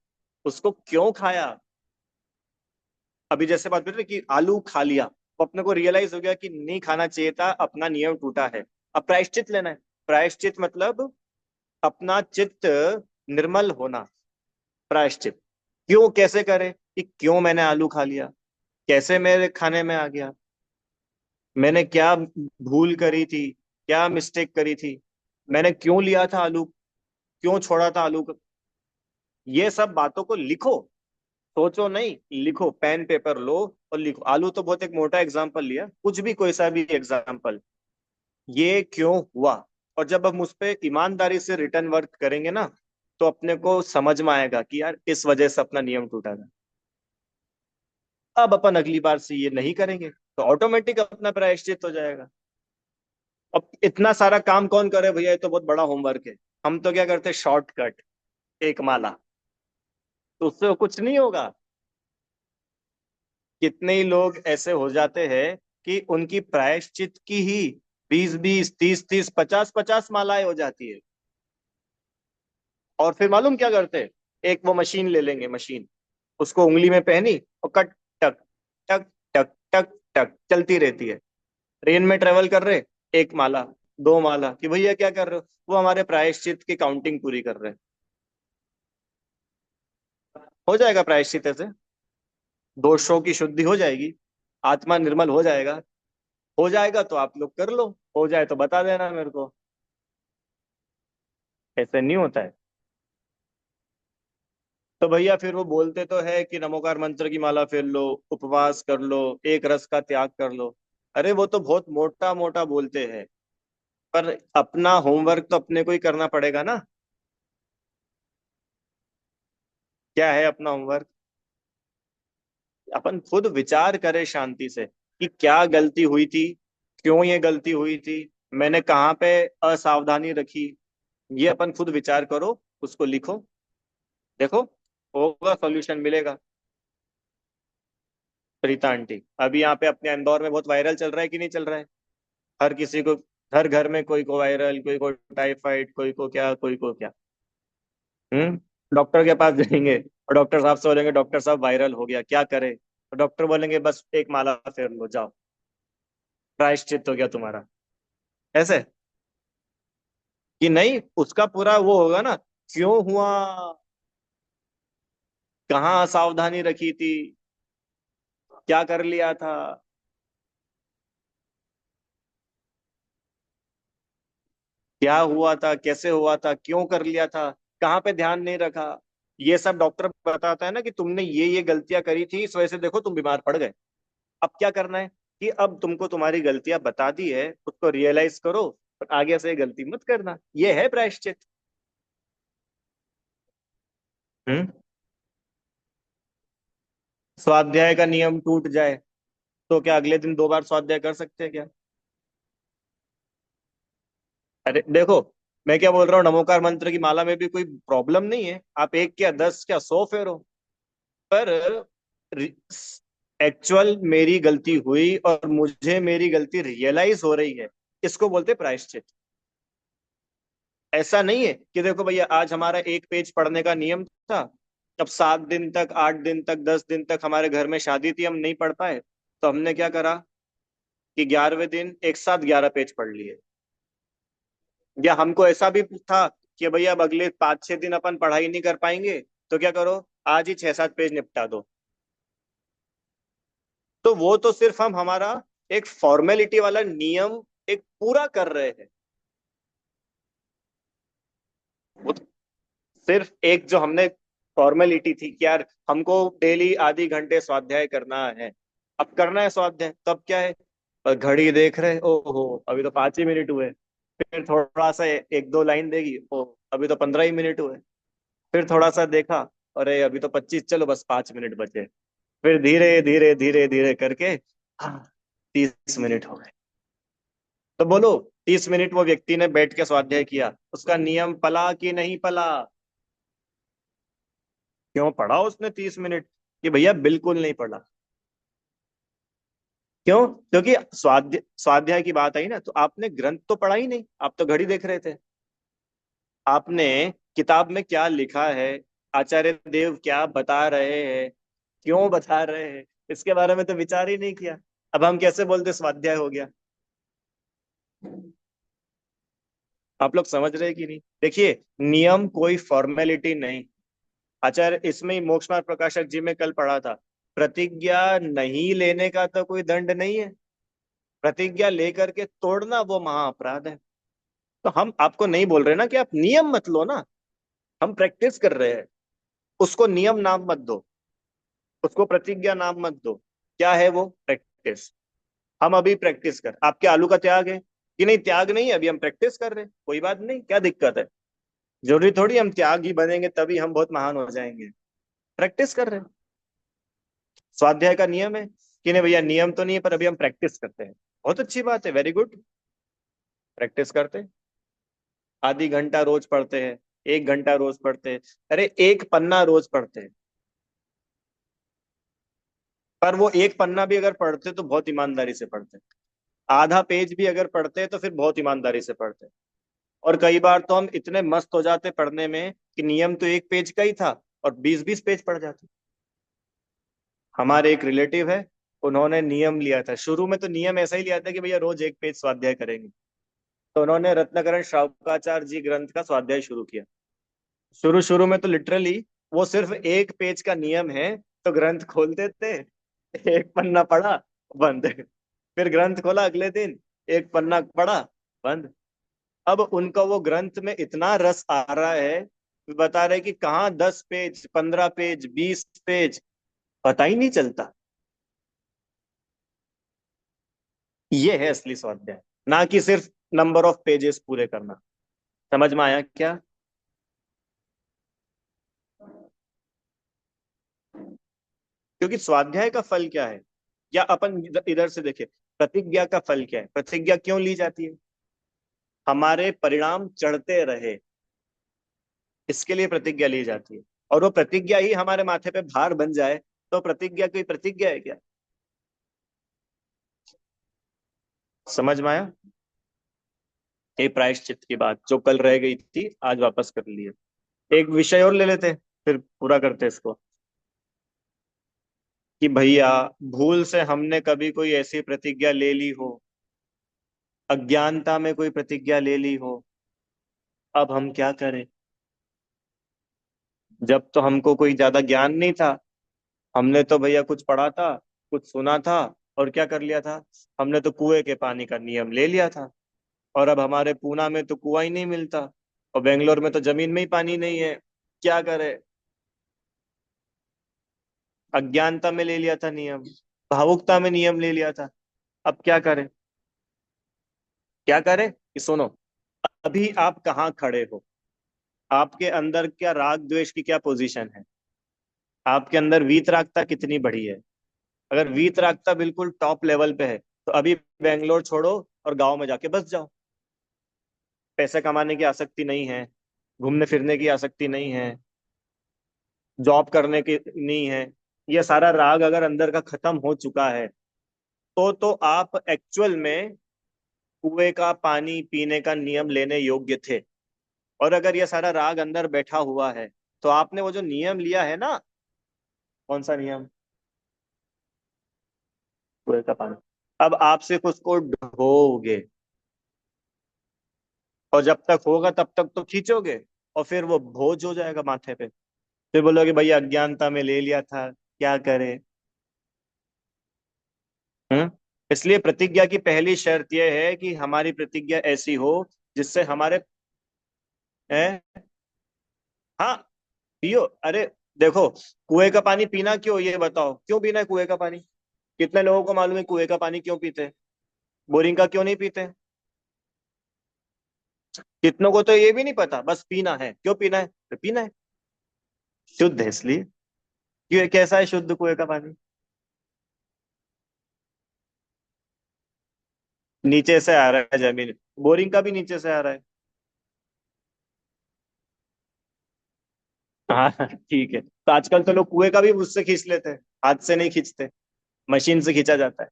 उसको क्यों खाया? अभी जैसे बात कर रहे कि आलू खा लिया, तो अपने को रियलाइज हो गया कि नहीं खाना चाहिए था, अपना नियम टूटा है। अब प्रायश्चित लेना है। प्रायश्चित मतलब अपना चित्त निर्मल होना। प्रायश्चित क्यों, कैसे करे? कि क्यों मैंने आलू खा लिया, कैसे मेरे खाने में आ गया, मैंने क्या भूल करी थी, क्या मिस्टेक करी थी, मैंने क्यों लिया था आलू, क्यों छोड़ा था आलू को। ये सब बातों को लिखो, सोचो नहीं, लिखो, पेन पेपर लो और लिखो। आलू तो बहुत एक मोटा एग्जाम्पल लिया, कुछ भी कोई सा भी एग्जाम्पल, ये क्यों हुआ। और जब हम उस पर ईमानदारी से रिटर्न वर्क करेंगे ना, तो अपने को समझ में आएगा कि यार इस वजह से अपना नियम टूटा था। अब अपन अगली बार से ये नहीं करेंगे, तो ऑटोमेटिक अपना प्रायश्चित हो जाएगा। अब इतना सारा काम कौन करे भैया, ये तो बहुत बड़ा होमवर्क है। हम तो क्या करते, शॉर्टकट, एक माला, तो उससे कुछ नहीं होगा। कितने ही लोग ऐसे हो जाते हैं कि उनकी प्रायश्चित की ही 20-20, 30-30, 50-50 मालाएं हो जाती है। और फिर मालूम क्या करते हैं, एक वो मशीन ले लेंगे, मशीन, उसको उंगली में पहनी और कट, टक टक टक टक टक चलती रहती है। ट्रेन में ट्रेवल कर रहे, एक माला, दो माला, कि भैया क्या कर रहे हो, वो हमारे प्रायश्चित की काउंटिंग पूरी कर रहे हैं। हो जाएगा प्रायश्चित ऐसे, दोषों की शुद्धि हो जाएगी, आत्मा निर्मल हो जाएगा। हो जाएगा तो आप लोग कर लो, हो जाए तो बता देना मेरे को। ऐसे नहीं होता है। तो भैया फिर वो बोलते तो है कि नमोकार मंत्र की माला फेर लो, उपवास कर लो, एक रस का त्याग कर लो। अरे वो तो बहुत मोटा मोटा बोलते हैं, पर अपना होमवर्क तो अपने को ही करना पड़ेगा ना। क्या है अपना होमवर्क? अपन खुद विचार करें शांति से कि क्या गलती हुई थी, क्यों ये गलती हुई थी, मैंने कहाँ पे असावधानी रखी। ये अपन खुद विचार करो, उसको लिखो, देखो होगा, सॉल्यूशन मिलेगा। प्रीता आंटी, अभी यहाँ पे अपने इंदौर में बहुत वायरल चल रहा है कि नहीं चल रहा है? हर किसी को, हर घर में कोई को वायरल, कोई को टाइफाइड, कोई को क्या, कोई को क्या। डॉक्टर के पास जाएंगे और डॉक्टर साहब से बोलेंगे डॉक्टर साहब वायरल हो गया, क्या करे, तो डॉक्टर बोलेंगे बस एक माला फेर लो, जाओ, प्रायश्चित हो गया तुम्हारा। ऐसे कि नहीं, उसका पूरा वो होगा ना, क्यों हुआ, कहाँ सावधानी रखी थी, क्या कर लिया था। क्या हुआ था, कैसे हुआ था, क्यों कर लिया था, कहाँ पे ध्यान नहीं रखा। ये सब डॉक्टर बताता है ना कि तुमने ये गलतियां करी थी, इस वजह से देखो तुम बीमार पड़ गए। अब क्या करना है कि अब तुमको तुम्हारी गलतियां बता दी है, उसको रियलाइज करो और आगे से ये गलती मत करना। ये है प्रायश्चित। हम्म। स्वाध्याय का नियम टूट जाए तो क्या अगले दिन दो बार स्वाध्याय कर सकते हैं क्या? अरे देखो, मैं क्या बोल रहा हूँ, नमोकार मंत्र की माला में भी कोई प्रॉब्लम नहीं है, आप एक क्या 10 क्या 100 फेरो, पर एक्चुअल मेरी गलती हुई और मुझे मेरी गलती रियलाइज हो रही है, इसको बोलते प्रायश्चित। ऐसा नहीं है कि देखो भैया आज हमारा एक पेज पढ़ने का नियम था, अब 7 दिन तक, 8 दिन तक, 10 दिन तक हमारे घर में शादी थी, हम नहीं पढ़ पाए, तो हमने क्या करा कि 11वें दिन एक साथ 11 पेज पढ़ लिए। या हमको ऐसा भी था कि भैया अब अगले 5-6 दिन अपन पढ़ाई नहीं कर पाएंगे, तो क्या करो, आज ही 6-7 पेज निपटा दो। तो वो तो सिर्फ हम हमारा एक फॉर्मेलिटी वाला नियम एक पूरा कर रहे हैं। वो तो सिर्फ एक जो हमने फॉर्मेलिटी थी कि यार हमको डेली आधी घंटे स्वाध्याय करना है, अब करना है स्वाध्याय, तब क्या है, घड़ी देख रहे, ओहो अभी तो 5 ही मिनट हुए, फिर थोड़ा सा एक दो लाइन देगी, ओ अभी तो 15 ही मिनट हुए, फिर थोड़ा सा देखा, अरे अभी तो 25, चलो बस 5 मिनट बचे, फिर धीरे धीरे धीरे धीरे करके हाँ 30 मिनट हो गए। तो बोलो, 30 मिनट वो व्यक्ति ने बैठ के स्वाध्याय किया, उसका नियम पला कि नहीं पला? क्यों पढ़ा उसने 30 मिनट? कि भैया बिल्कुल नहीं पढ़ा। क्यों? क्योंकि स्वाध्याय की बात आई ना, तो आपने ग्रंथ तो पढ़ा ही नहीं, आप तो घड़ी देख रहे थे। आपने किताब में क्या लिखा है, आचार्य देव क्या बता रहे हैं, क्यों बता रहे हैं, इसके बारे में तो विचार ही नहीं किया। अब हम कैसे बोलते स्वाध्याय हो गया? आप लोग समझ रहे हैं कि नहीं? देखिए, नियम कोई फॉर्मेलिटी नहीं। आचार्य इसमें ही मोक्ष मार्ग प्रकाशक जी में कल पढ़ा था, प्रतिज्ञा नहीं लेने का तो कोई दंड नहीं है, प्रतिज्ञा लेकर के तोड़ना वो महाअपराध है। तो हम आपको नहीं बोल रहे ना कि आप नियम मत लो ना, हम प्रैक्टिस कर रहे हैं। उसको नियम नाम मत दो, उसको प्रतिज्ञा नाम मत दो। क्या है वो? प्रैक्टिस। हम अभी प्रैक्टिस कर, आपके आलू का त्याग है कि नहीं? त्याग नहीं है, अभी हम प्रैक्टिस कर रहे हैं, कोई बात नहीं, क्या दिक्कत है? जरूरी थोड़ी हम त्याग ही बनेंगे तभी हम बहुत महान हो जाएंगे, प्रैक्टिस कर रहे हैं। स्वाध्याय का नियम है कि नहीं भैया? नियम तो नहीं है, पर अभी हम प्रैक्टिस करते हैं। बहुत अच्छी बात है, वेरी गुड। प्रैक्टिस करते हैं, आधी घंटा रोज पढ़ते हैं, 1 घंटा रोज पढ़ते हैं, अरे 1 पन्ना रोज पढ़ते हैं। पर वो 1 पन्ना भी अगर पढ़ते तो बहुत ईमानदारी से पढ़ते, आधा पेज भी अगर पढ़ते तो फिर बहुत ईमानदारी से पढ़ते। और कई बार तो हम इतने मस्त हो जाते पढ़ने में कि नियम तो 1 पेज का ही था और 20-20 पेज पढ़ जाते। हमारे एक रिलेटिव है, उन्होंने नियम लिया था, शुरू में तो नियम ऐसा ही लिया था कि भैया रोज 1 पेज स्वाध्याय करेंगे। तो उन्होंने रत्नाकरण श्रावकाचार्य जी ग्रंथ का स्वाध्याय शुरू किया। शुरू शुरू में तो लिटरली वो सिर्फ 1 पेज का नियम है, तो ग्रंथ खोलते थे, 1 पन्ना पढ़ा, बंद। फिर ग्रंथ खोला अगले दिन, 1 पन्ना पढ़ा, बंद। अब उनका वो ग्रंथ में इतना रस आ रहा है, बता रहे कि कहाँ 10 पेज, 15 पेज, 20 पेज, पता ही नहीं चलता। ये है असली स्वाध्याय, ना कि सिर्फ नंबर ऑफ पेजेस पूरे करना। समझ में आया क्या? क्योंकि स्वाध्याय का फल क्या है, या अपन इधर से देखें, प्रतिज्ञा का फल क्या है? प्रतिज्ञा क्यों ली जाती है? हमारे परिणाम चढ़ते रहे, इसके लिए प्रतिज्ञा ली जाती है। और वो प्रतिज्ञा ही हमारे माथे पे भार बन जाए, तो प्रतिज्ञा कोई प्रतिज्ञा है क्या? समझ में आया? ये प्रायश्चित की बात जो कल रह गई थी, आज वापस कर लिए। एक विषय और ले लेते, फिर पूरा करते इसको। कि भैया भूल से हमने कभी कोई ऐसी प्रतिज्ञा ले ली हो, अज्ञानता में कोई प्रतिज्ञा ले ली हो, अब हम क्या करें? जब तो हमको कोई ज्यादा ज्ञान नहीं था, हमने तो भैया कुछ पढ़ा था, कुछ सुना था, और क्या कर लिया था? हमने तो कुएं के पानी का नियम ले लिया था। और अब हमारे पूना में तो कुआं ही नहीं मिलता, और बेंगलोर में तो जमीन में ही पानी नहीं है। क्या करे? अज्ञानता में ले लिया था नियम, भावुकता में नियम ले लिया था। अब क्या करें? क्या करें कि सुनो, अभी आप कहाँ खड़े हो, आपके अंदर क्या राग द्वेष की क्या पोजीशन है, आपके अंदर वीतरागता कितनी बढ़ी है। अगर वीतरागता बिल्कुल टॉप लेवल पे है, तो अभी बेंगलोर छोड़ो और गांव में जाके बस जाओ। पैसे कमाने की आसक्ति नहीं है, घूमने फिरने की आसक्ति नहीं है, जॉब करने की नहीं है। ये सारा राग अगर अंदर का खत्म हो चुका है, तो आप एक्चुअल में कुएं का पानी पीने का नियम लेने योग्य थे। और अगर ये सारा राग अंदर बैठा हुआ है, तो आपने वो जो नियम लिया है ना, कौन सा नियम? कुएं का पानी। अब आप सिर्फ उसको ढोओगे, और जब तक होगा तब तक तो खींचोगे, और फिर वो बोझ हो जाएगा माथे पे। फिर बोलोगे भैया अज्ञानता में ले लिया था, क्या करे? हम्म। इसलिए प्रतिज्ञा की पहली शर्त यह है कि हमारी प्रतिज्ञा ऐसी हो जिससे हमारे है। हाँ, पियो, अरे देखो, कुएं का पानी पीना क्यों, ये बताओ क्यों पीना है कुएं का पानी? कितने लोगों को मालूम है कुएं का पानी क्यों पीते हैं? बोरिंग का क्यों नहीं पीते? कितनों को तो ये भी नहीं पता, बस पीना है। क्यों पीना है? तो पीना है, शुद्ध है इसलिए। क्यों, कैसा है शुद्ध कुएं का पानी? नीचे से आ रहा है जमीन, बोरिंग का भी नीचे से आ रहा है। हाँ ठीक है, तो आजकल तो लोग कुएं का भी मुझसे खींच लेते हैं, हाथ से नहीं खींचते, मशीन से खींचा जाता है।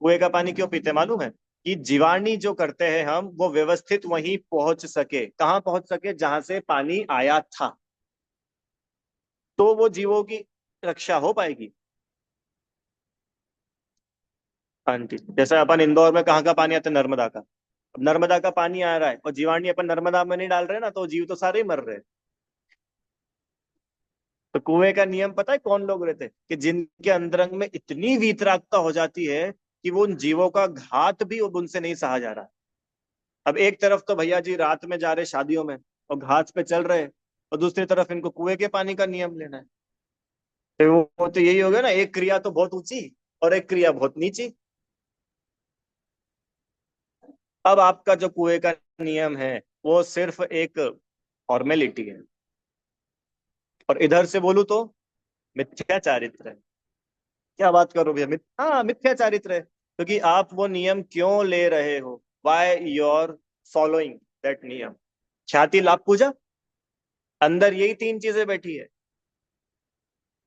कुएं का पानी क्यों पीते हैं मालूम है? कि जीवाणी जो करते हैं हम, वो व्यवस्थित वहीं पहुंच सके। कहाँ पहुंच सके? जहां से पानी आया था, तो वो जीवों की रक्षा हो पाएगी। हाँ जी, जैसे अपन इंदौर में कहाँ का पानी आता है? नर्मदा का। अब नर्मदा का पानी आ रहा है और जीवाणु अपन नर्मदा में नहीं डाल रहे ना, तो जीव तो सारे ही मर रहे हैं। तो कुएं का नियम पता है कौन लोग रहते हैं? कि जिनके अंतरंग में इतनी वीतरागता हो जाती है कि वो उन जीवों का घात भी अब उनसे नहीं सहा जा रहा। अब एक तरफ तो भैया जी रात में जा रहे शादियों में और घाट पे चल रहे, और दूसरी तरफ इनको कुएं के पानी का नियम लेना है। तो वो तो यही हो गया ना, एक क्रिया तो बहुत ऊंची और एक क्रिया बहुत नीची। अब आपका जो कुएं का नियम है, वो सिर्फ एक फॉर्मेलिटी है, और इधर से बोलूं तो मिथ्या चारित्र है। क्या बात करो भैया, हाँ मिथ्या चारित्र है, क्योंकि आप वो नियम क्यों ले रहे हो, why you are following that नियम। ख्याति लाभ पूजा, अंदर यही तीन चीजें बैठी है।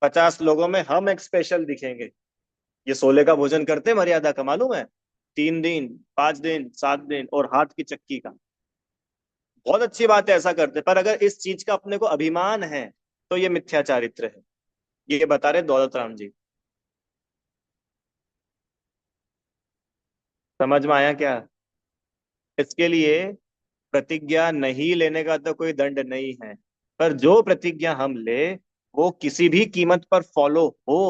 50 लोगों में हम एक स्पेशल दिखेंगे। ये 16 का भोजन करते मर्यादा का, मालूम है? 3 दिन, 5 दिन, 7 दिन, और हाथ की चक्की का। बहुत अच्छी बात है ऐसा करते, पर अगर इस चीज का अपने को अभिमान है तो ये मिथ्या चारित्र है। ये बता रहे दौलत राम जी। समझ में आया क्या? इसके लिए प्रतिज्ञा नहीं लेने का तो कोई दंड नहीं है, पर जो प्रतिज्ञा हम ले वो किसी भी कीमत पर फॉलो हो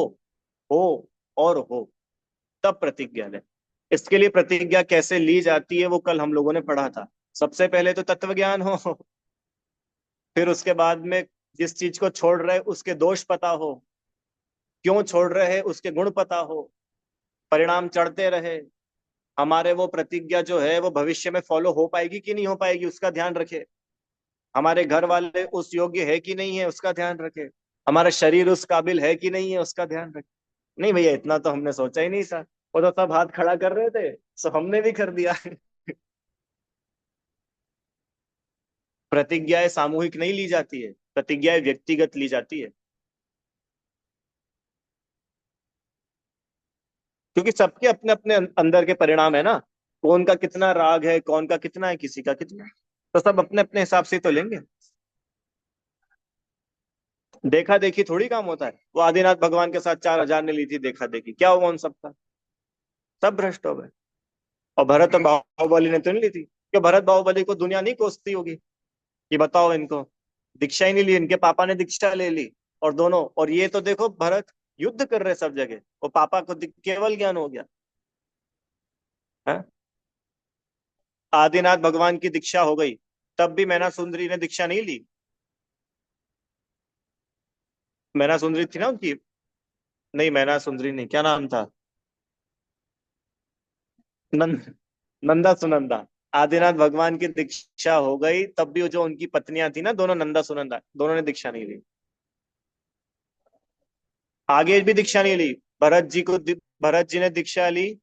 और हो, तब प्रतिज्ञा ले। इसके लिए प्रतिज्ञा कैसे ली जाती है वो कल हम लोगों ने पढ़ा था। सबसे पहले तो तत्व ज्ञान हो, फिर उसके बाद में जिस चीज को छोड़ रहे उसके दोष पता हो, क्यों छोड़ रहे हैं उसके गुण पता हो, परिणाम चढ़ते रहे। हमारे वो प्रतिज्ञा जो है वो भविष्य में फॉलो हो पाएगी कि नहीं हो पाएगी उसका ध्यान रखे। हमारे घर वाले उस योग्य है कि नहीं है उसका ध्यान रखे। हमारा शरीर उस काबिल है कि नहीं है उसका ध्यान रखे। नहीं भैया, इतना तो हमने सोचा ही नहीं था, वो तो सब हाथ खड़ा कर रहे थे, सो हमने भी कर दिया। प्रतिज्ञाएं सामूहिक नहीं ली जाती है, प्रतिज्ञाएं व्यक्तिगत ली जाती है, क्योंकि सबके अपने अपने अंदर के परिणाम है ना। कौन का कितना राग है, कौन का कितना है, किसी का कितना है। तो सब अपने अपने हिसाब से तो लेंगे। देखा देखी थोड़ी काम होता है। वो आदिनाथ भगवान के साथ 4,000 ने ली थी देखा देखी, क्या हुआ उन सबका? सब भ्रष्ट हो गए। और भरत और बाहुबली ने तो नहीं ली थी, क्यों? भरत बाहुबली को दुनिया नहीं कोसती होगी? ये बताओ इनको। दीक्षा ही नहीं ली, इनके पापा ने दीक्षा ले ली। और दोनों, और ये तो देखो भरत युद्ध कर रहे सब जगह, वो पापा को केवल ज्ञान हो गया है। आदिनाथ भगवान की दीक्षा हो गई, तब भी मैना सुंदरी ने दीक्षा नहीं ली। मैना सुंदरी थी ना उनकी। नहीं, मैना सुंदरी नहीं, क्या नाम था? नंद, नंदा सुनंदा। आदिनाथ भगवान की दीक्षा हो गई, तब भी वो जो उनकी पत्नियां थी ना दोनों, नंदा सुनंदा, दोनों ने दीक्षा नहीं ली। आगे भी दीक्षा नहीं ली। भरत जी ने दीक्षा ली,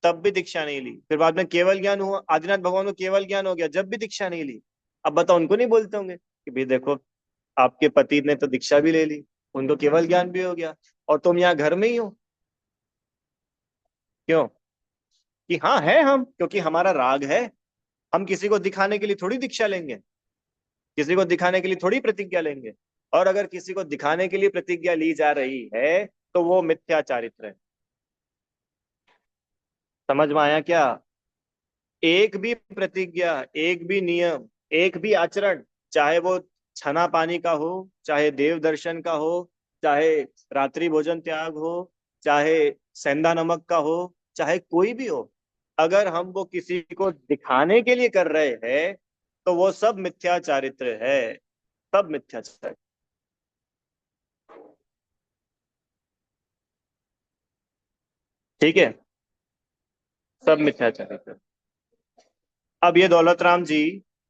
तब भी दीक्षा नहीं ली। फिर बाद में केवल ज्ञान हुआ, आदिनाथ भगवान को केवल ज्ञान हो गया, जब भी दीक्षा नहीं ली। अब बताओ उनको नहीं बोलते होंगे कि भाई देखो, आपके पति ने तो दीक्षा भी ले ली, उनको केवल ज्ञान भी हो गया, और तुम यहाँ घर में ही हो। क्यों? कि हाँ है हम, क्योंकि हमारा राग है। हम किसी को दिखाने के लिए थोड़ी दीक्षा लेंगे, किसी को दिखाने के लिए थोड़ी प्रतिज्ञा लेंगे। और अगर किसी को दिखाने के लिए प्रतिज्ञा ली जा रही है तो वो मिथ्या चारित्र है। समझ में आया क्या? एक भी प्रतिज्ञा, एक भी नियम, एक भी आचरण, चाहे वो छना पानी का हो, चाहे देव दर्शन का हो, चाहे रात्रि भोजन त्याग हो, चाहे सेंधा नमक का हो, चाहे कोई भी हो, अगर हम वो किसी को दिखाने के लिए कर रहे हैं तो वो सब मिथ्या चारित्र है। सब मिथ्या चारित्र। ठीक है, सब मिथ्या चारित्र। अब ये दौलत राम जी,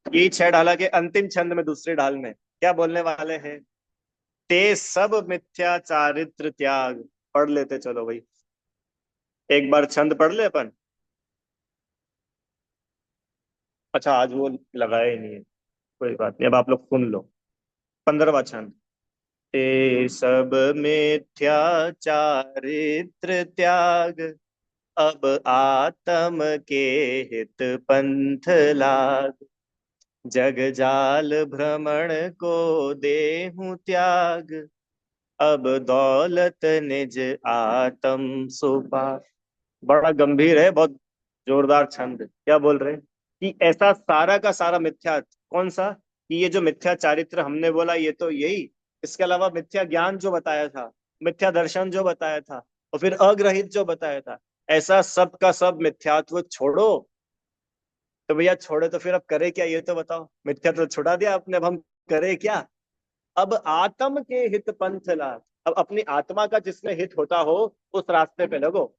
ये 6 ढाला के अंतिम छंद में, दूसरे ढाल में क्या बोलने वाले हैं? ते सब मिथ्या चारित्र त्याग। पढ़ लेते चलो भाई, एक बार छंद पढ़ ले अपन। अच्छा, आज वो लगाया ही नहीं है, कोई बात नहीं, अब आप लोग सुन लो। 15वां छंद। ते सब मिथ्या चारित्र त्याग, अब आत्म के हित पंथ लाग, जग जाल भ्रमण को देहूं त्याग, अब दौलत निज आत्म सुपा। बड़ा गंभीर है, बहुत जोरदार छंद। क्या बोल रहे हैं? कि ऐसा सारा का सारा मिथ्या, कौन सा? कि ये जो मिथ्या चारित्र हमने बोला ये तो यही, इसके अलावा मिथ्या ज्ञान जो बताया था, मिथ्या दर्शन जो बताया था, और फिर अग्रहित जो बताया था, ऐसा सब का सब मिथ्यात्व छोड़ो। तो भैया छोड़े तो फिर अब करे क्या, ये तो बताओ। मिथ्या तो छुड़ा दिया आपने, अब हम करे क्या? अब आत्म के हित पंथ लाग, अब अपनी आत्मा का जिसमें हित होता हो उस रास्ते पे लगो।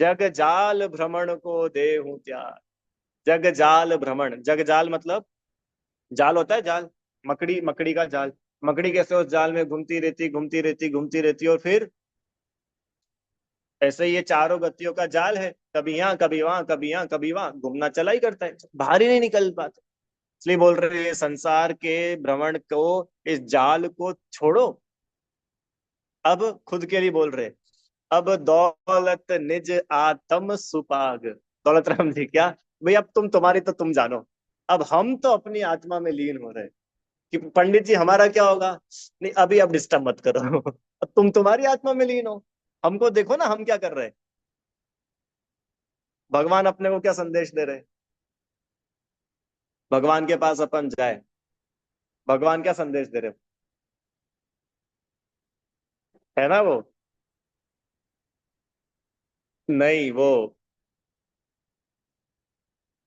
जग जाल भ्रमण को देहूं त्याग। जग जाल भ्रमण, जग जाल मतलब जाल होता है, जाल, मकड़ी, मकड़ी का जाल। मकड़ी कैसे उस जाल में घूमती रहती घूमती रहती घूमती रहती, और फिर ऐसे ही ये चारों गतियों का जाल है, कभी यहाँ कभी वहां कभी यहाँ कभी वहां घूमना चला ही करता है, बाहर ही नहीं निकल पाता। इसलिए बोल रहे हैं संसार के भ्रमण को, इस जाल को छोड़ो। अब खुद के लिए बोल रहे, अब दौलत निज आत्म सुपाग। दौलत राम जी क्या, भाई अब तुम्हारी तो तुम जानो, अब हम तो अपनी आत्मा में लीन हो रहे हैं। कि पंडित जी हमारा क्या होगा, नहीं अभी अब डिस्टर्ब मत करो अब तुम्हारी आत्मा में लीन हो, हमको देखो ना हम क्या कर रहे हैं। भगवान अपने को क्या संदेश दे रहे हैं, भगवान के पास अपन जाए, भगवान क्या संदेश दे रहे है ना वो, नहीं वो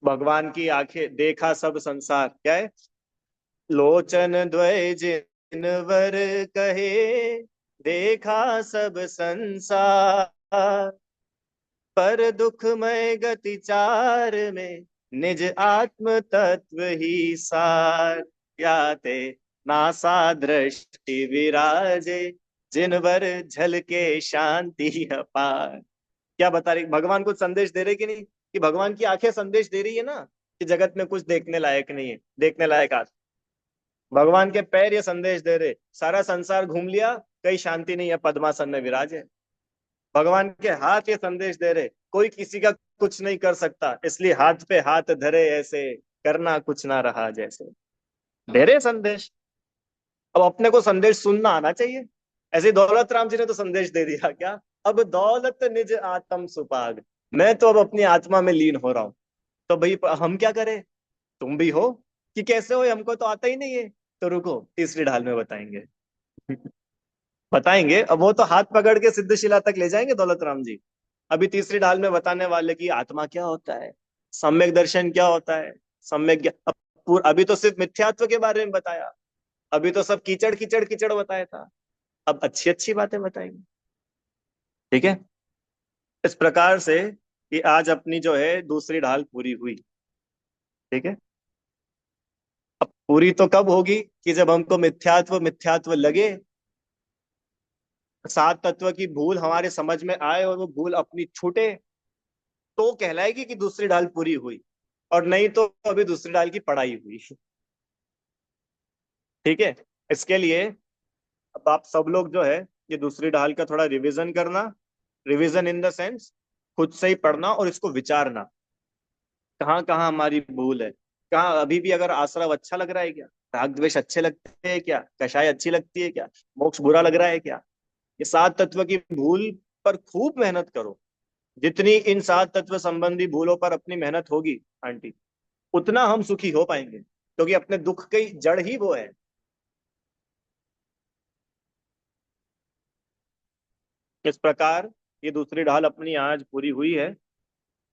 भगवान की आंखें देखा सब संसार क्या है, लोचन द्वय जिनवर कहे, देखा सब संसार, पर दुखमय गति चार में, निज आत्म तत्व ही सार, याते नासा दृष्टि विराजे, जिनवर झलके शांति अपार। क्या बता रही, भगवान कुछ संदेश दे रहे कि नहीं, कि भगवान की आंखें संदेश दे रही है ना, कि जगत में कुछ देखने लायक नहीं है, देखने लायक आज। भगवान के पैर ये संदेश दे रहे, सारा संसार घूम लिया, कहीं शांति नहीं है, पद्मासन में विराज है। भगवान के हाथ ये संदेश दे रहे, कोई किसी का कुछ नहीं कर सकता, इसलिए हाथ पे हाथ धरे ऐसे, करना कुछ ना रहा जैसे। दे रहे संदेश, अब अपने को संदेश सुनना आना चाहिए। ऐसे दौलत राम जी ने तो संदेश दे दिया क्या, अब दौलत निज आत्म सुपाग, मैं तो अब अपनी आत्मा में लीन हो रहा हूं। तो भाई हम क्या करें, तुम भी हो, कि कैसे हो, हमको तो आता ही नहीं है। तो रुको तीसरी ढाल में बताएंगे बताएंगे, अब वो तो हाथ पकड़ के सिद्धशिला तक ले जाएंगे दौलत राम जी। अभी तीसरी ढाल में बताने वाले कि आत्मा क्या होता है, सम्यक दर्शन क्या होता है, सम्यक अभी तो सिर्फ मिथ्यात्व के बारे में बताया, अभी तो सब कीचड़ कीचड़ कीचड़ बताया था, अब अच्छी अच्छी बातें बताएंगे। ठीक है, इस प्रकार से कि आज अपनी जो है दूसरी ढाल पूरी हुई। ठीक है, अब पूरी तो कब होगी, कि जब हमको मिथ्यात्व मिथ्यात्व लगे, सात तत्व की भूल हमारे समझ में आए और वो भूल अपनी छूटे, तो कहलाएगी कि दूसरी ढाल पूरी हुई, और नहीं तो अभी दूसरी ढाल की पढ़ाई हुई। ठीक है, इसके लिए अब आप सब लोग जो है ये दूसरी ढाल का थोड़ा रिवीजन करना, रिवीजन इन द सेंस खुद से ही पढ़ना और इसको विचारना, कहाँ कहाँ हमारी भूल है, कहाँ अभी भी अगर आश्रव अच्छा लग रहा है क्या, राग द्वेष अच्छे लगते हैं क्या, कषाय अच्छी लगती है क्या, मोक्ष बुरा लग रहा है क्या, ये सात तत्व की भूल पर खूब मेहनत करो। जितनी इन सात तत्व संबंधी भूलों पर अपनी मेहनत होगी आंटी, उतना हम सुखी हो पाएंगे, क्योंकि अपने दुख की जड़ ही वो है। इस प्रकार ये दूसरी ढाल अपनी आज पूरी हुई है।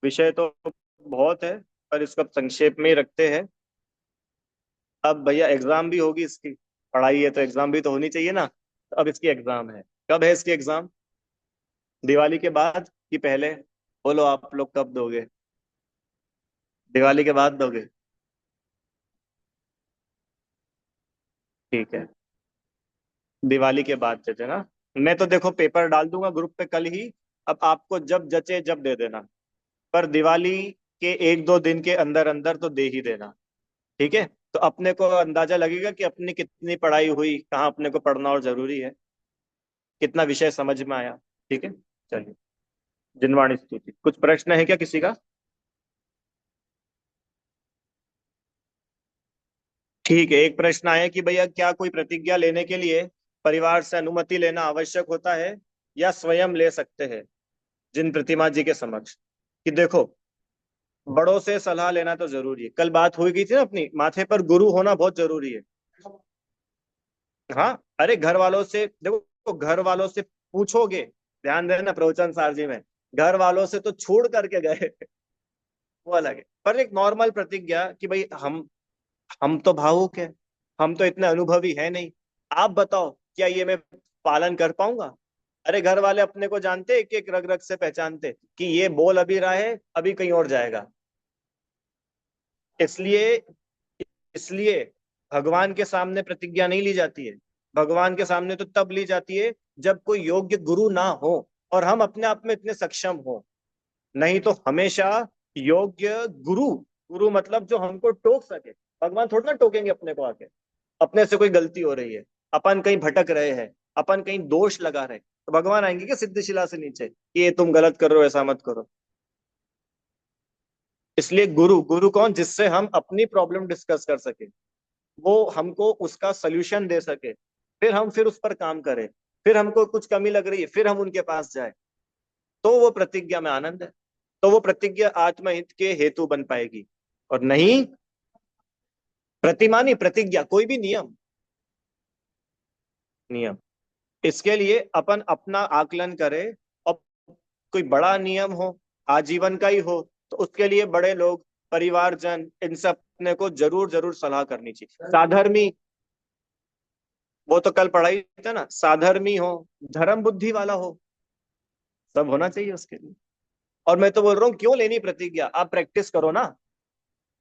विषय तो बहुत है, पर इसको अब संक्षेप में ही रखते हैं। अब भैया एग्जाम भी होगी इसकी, पढ़ाई है तो एग्जाम भी तो होनी चाहिए ना। तो अब इसकी एग्जाम है, कब है इसकी एग्जाम, दिवाली के बाद कि पहले, बोलो आप लोग कब दोगे, दिवाली के बाद दोगे, ठीक है, दिवाली के बाद जचे ना। मैं तो देखो पेपर डाल दूंगा ग्रुप पे कल ही, अब आपको जब जचे जब दे देना, पर दिवाली के एक दो दिन के अंदर अंदर तो दे ही देना। ठीक है, तो अपने को अंदाजा लगेगा कि अपनी कितनी पढ़ाई हुई, कहाँ अपने को पढ़ना और जरूरी है, कितना विषय समझ में आया। ठीक है, चलिए, जिनवाणी स्तुति, कुछ प्रश्न है क्या किसी का। ठीक है, एक प्रश्न आया कि भैया क्या कोई प्रतिज्ञा लेने के लिए परिवार से अनुमति लेना आवश्यक होता है, या स्वयं ले सकते हैं जिन प्रतिमा जी के समक्ष। कि देखो, बड़ों से सलाह लेना तो जरूरी है, कल बात हुई गई थी ना अपनी, माथे पर गुरु होना बहुत जरूरी है। हाँ, अरे घर वालों से देखो, घर वालों से पूछोगे, ध्यान देना प्रवचन सार जी में, घर वालों से तो छोड़ करके गए वो अलग है, पर एक नॉर्मल प्रतिज्ञा कि भाई हम तो भावुक है, हम तो इतने अनुभवी है नहीं, आप बताओ क्या ये मैं पालन कर पाऊंगा। अरे घर वाले अपने को जानते, एक एक रग रग से पहचानते कि ये बोल अभी रहा है, अभी कहीं और जाएगा। इसलिए इसलिए भगवान के सामने प्रतिज्ञा नहीं ली जाती है, भगवान के सामने तो तब ली जाती है जब कोई योग्य गुरु ना हो और हम अपने आप में इतने सक्षम हो। नहीं तो हमेशा योग्य गुरु, गुरु मतलब जो हमको टोक सके। भगवान थोड़ा ना टोकेंगे अपने को आके। अपने से कोई गलती हो रही है, अपन कहीं भटक रहे हैं, अपन कहीं दोष लगा रहे, तो भगवान आएंगे क्या सिद्धशिला से नीचे कि ये तुम गलत कर रहे हो, ऐसा मत करो। इसलिए गुरु, गुरु कौन? जिससे हम अपनी प्रॉब्लम डिस्कस कर सके, वो हमको उसका सोल्यूशन दे सके, फिर उस पर काम करें। फिर हमको कुछ कमी लग रही है, फिर हम उनके पास जाए। तो वो प्रतिज्ञा में आनंद है। तो वो प्रतिज्ञा आत्महित के हेतु बन पाएगी। और नहीं प्रतिमानी प्रतिज्ञा, कोई भी नियम, नियम इसके लिए अपन अपना आकलन करें। और कोई बड़ा नियम हो, आजीवन का ही हो, तो उसके लिए बड़े लोग, परिवारजन, इन सब ने को जरूर जरूर सलाह करनी चाहिए। साधर्मी, वो तो कल पढ़ा ही था ना, साधर्मी हो, धर्म बुद्धि वाला हो, सब होना चाहिए उसके लिए। और मैं तो बोल रहा हूँ क्यों लेनी प्रतिज्ञा, आप प्रैक्टिस करो ना।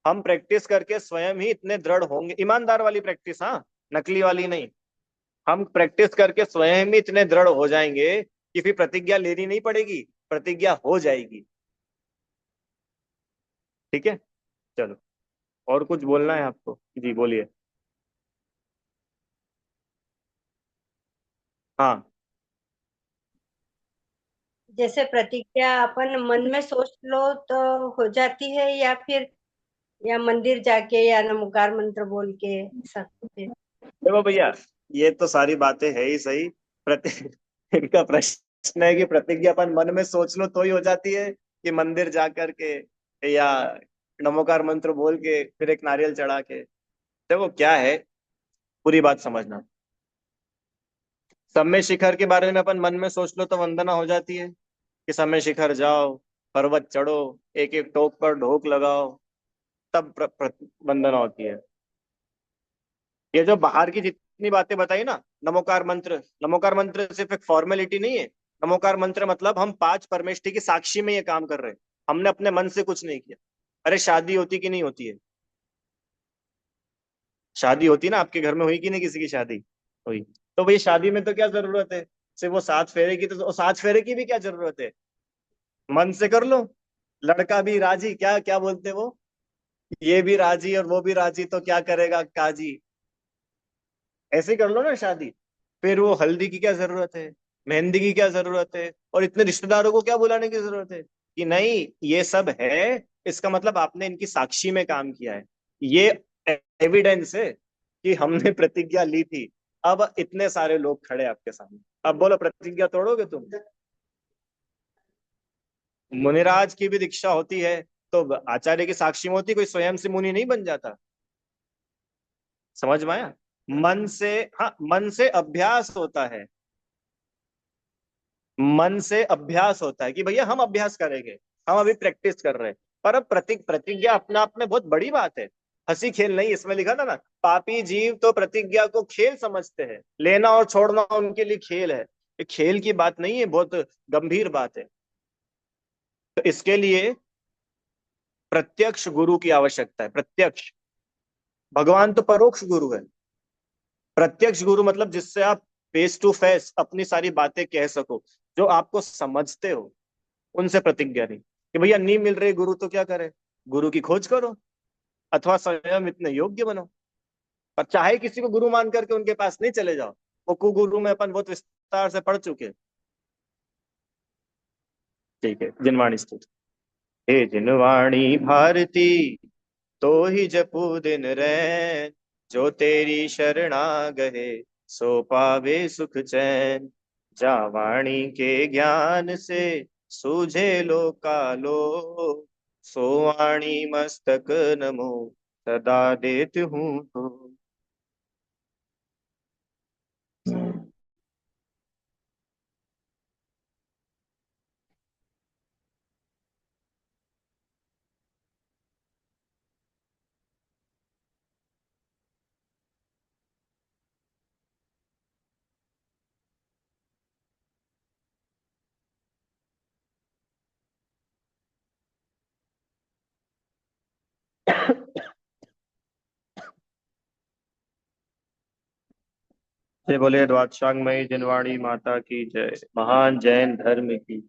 हम प्रैक्टिस करके स्वयं ही इतने दृढ़ होंगे, ईमानदार वाली प्रैक्टिस, हाँ, नकली वाली नहीं। हम प्रैक्टिस करके स्वयं ही इतने दृढ़ हो जाएंगे कि फिर प्रतिज्ञा लेनी नहीं पड़ेगी, प्रतिज्ञा हो जाएगी। ठीक है, चलो। और कुछ बोलना है आपको? जी बोलिए। हाँ। जैसे प्रतिज्ञा अपन मन में सोच लो तो हो जाती है, या फिर या मंदिर जाके या नमोकार मंत्र बोल के सकते? देखो भैया, ये तो सारी बातें है ही सही। प्रति इनका प्रश्न है कि प्रतिज्ञा अपन मन में सोच लो तो ही हो जाती है, कि मंदिर जा करके या नमोकार मंत्र बोल के फिर एक नारियल चढ़ा के। देखो क्या है, पूरी बात समझना। समय शिखर के बारे में अपन मन में सोच लो तो वंदना हो जाती है, कि समय शिखर जाओ, पर्वत चढ़ो, एक एक टोक पर ढोक लगाओ, तब वंदना होती है। ये जो बाहर की जितनी बातें बताई ना, नमोकार मंत्र, नमोकार मंत्र सिर्फ एक फॉर्मेलिटी नहीं है। नमोकार मंत्र मतलब हम पांच परमेष्टि की साक्षी में ये काम कर रहे हैं। हमने अपने मन से कुछ नहीं किया। अरे शादी होती कि नहीं होती है? शादी होती ना, आपके घर में हुई कि नहीं किसी की शादी? हुई। तो भाई शादी में तो क्या जरूरत है? सिर्फ वो सात फेरे की, तो सात फेरे की भी क्या जरूरत है? मन से कर लो। लड़का भी राजी, क्या क्या बोलते वो, ये भी राजी और वो भी राजी, तो क्या करेगा काजी। ऐसे ही कर लो ना शादी। फिर वो हल्दी की क्या जरूरत है, मेहंदी की क्या जरूरत है, और इतने रिश्तेदारों को क्या बुलाने की जरूरत है? कि नहीं, ये सब है, इसका मतलब आपने इनकी साक्षी में काम किया है। ये एविडेंस है कि हमने प्रतिज्ञा ली थी। अब इतने सारे लोग खड़े आपके सामने, अब बोलो प्रतिज्ञा तोड़ोगे तुम? मुनिराज की भी दीक्षा होती है तो आचार्य की साक्षी में होती, कोई स्वयं से मुनि नहीं बन जाता। समझ में आया? मन से, हाँ, मन से अभ्यास होता है। मन से अभ्यास होता है कि भैया हम अभ्यास करेंगे, हम अभी प्रैक्टिस कर रहे हैं। पर अब प्रतिज्ञा अपने आप में बहुत बड़ी बात है, हंसी खेल नहीं। इसमें लिखा था ना, पापी जीव तो प्रतिज्ञा को खेल समझते हैं, लेना और छोड़ना उनके लिए खेल है। ये खेल की बात नहीं है, बहुत गंभीर बात है। तो इसके लिए प्रत्यक्ष गुरु की आवश्यकता है। प्रत्यक्ष, भगवान तो परोक्ष गुरु है। प्रत्यक्ष गुरु मतलब जिससे आप फेस टू फेस अपनी सारी बातें कह सको, जो आपको समझते हो। उनसे प्रतिज्ञा नहीं कि भैया नहीं मिल रही गुरु तो क्या करे, गुरु की खोज करो, अथवा स्वयं इतने योग्य बनो। और चाहे किसी को गुरु मान करके उनके पास नहीं चले जाओ, वो कुगुरु में अपन बहुत विस्तार से पढ़ चुके हैं। ठीक है, जिनवाणी स्तुति। हे जिनवाणी भारती, तो ही जपू दिन रैन, जो तेरी शरणा गए, सो पावे सुख चैन। जा वाणी के ज्ञान से सूझे लो कालो, सो वाणी मस्तक नमो सदा देत हूँ तो। से बोले द्वादशांगमयी जिनवाणी माता की जय। महान जैन धर्म की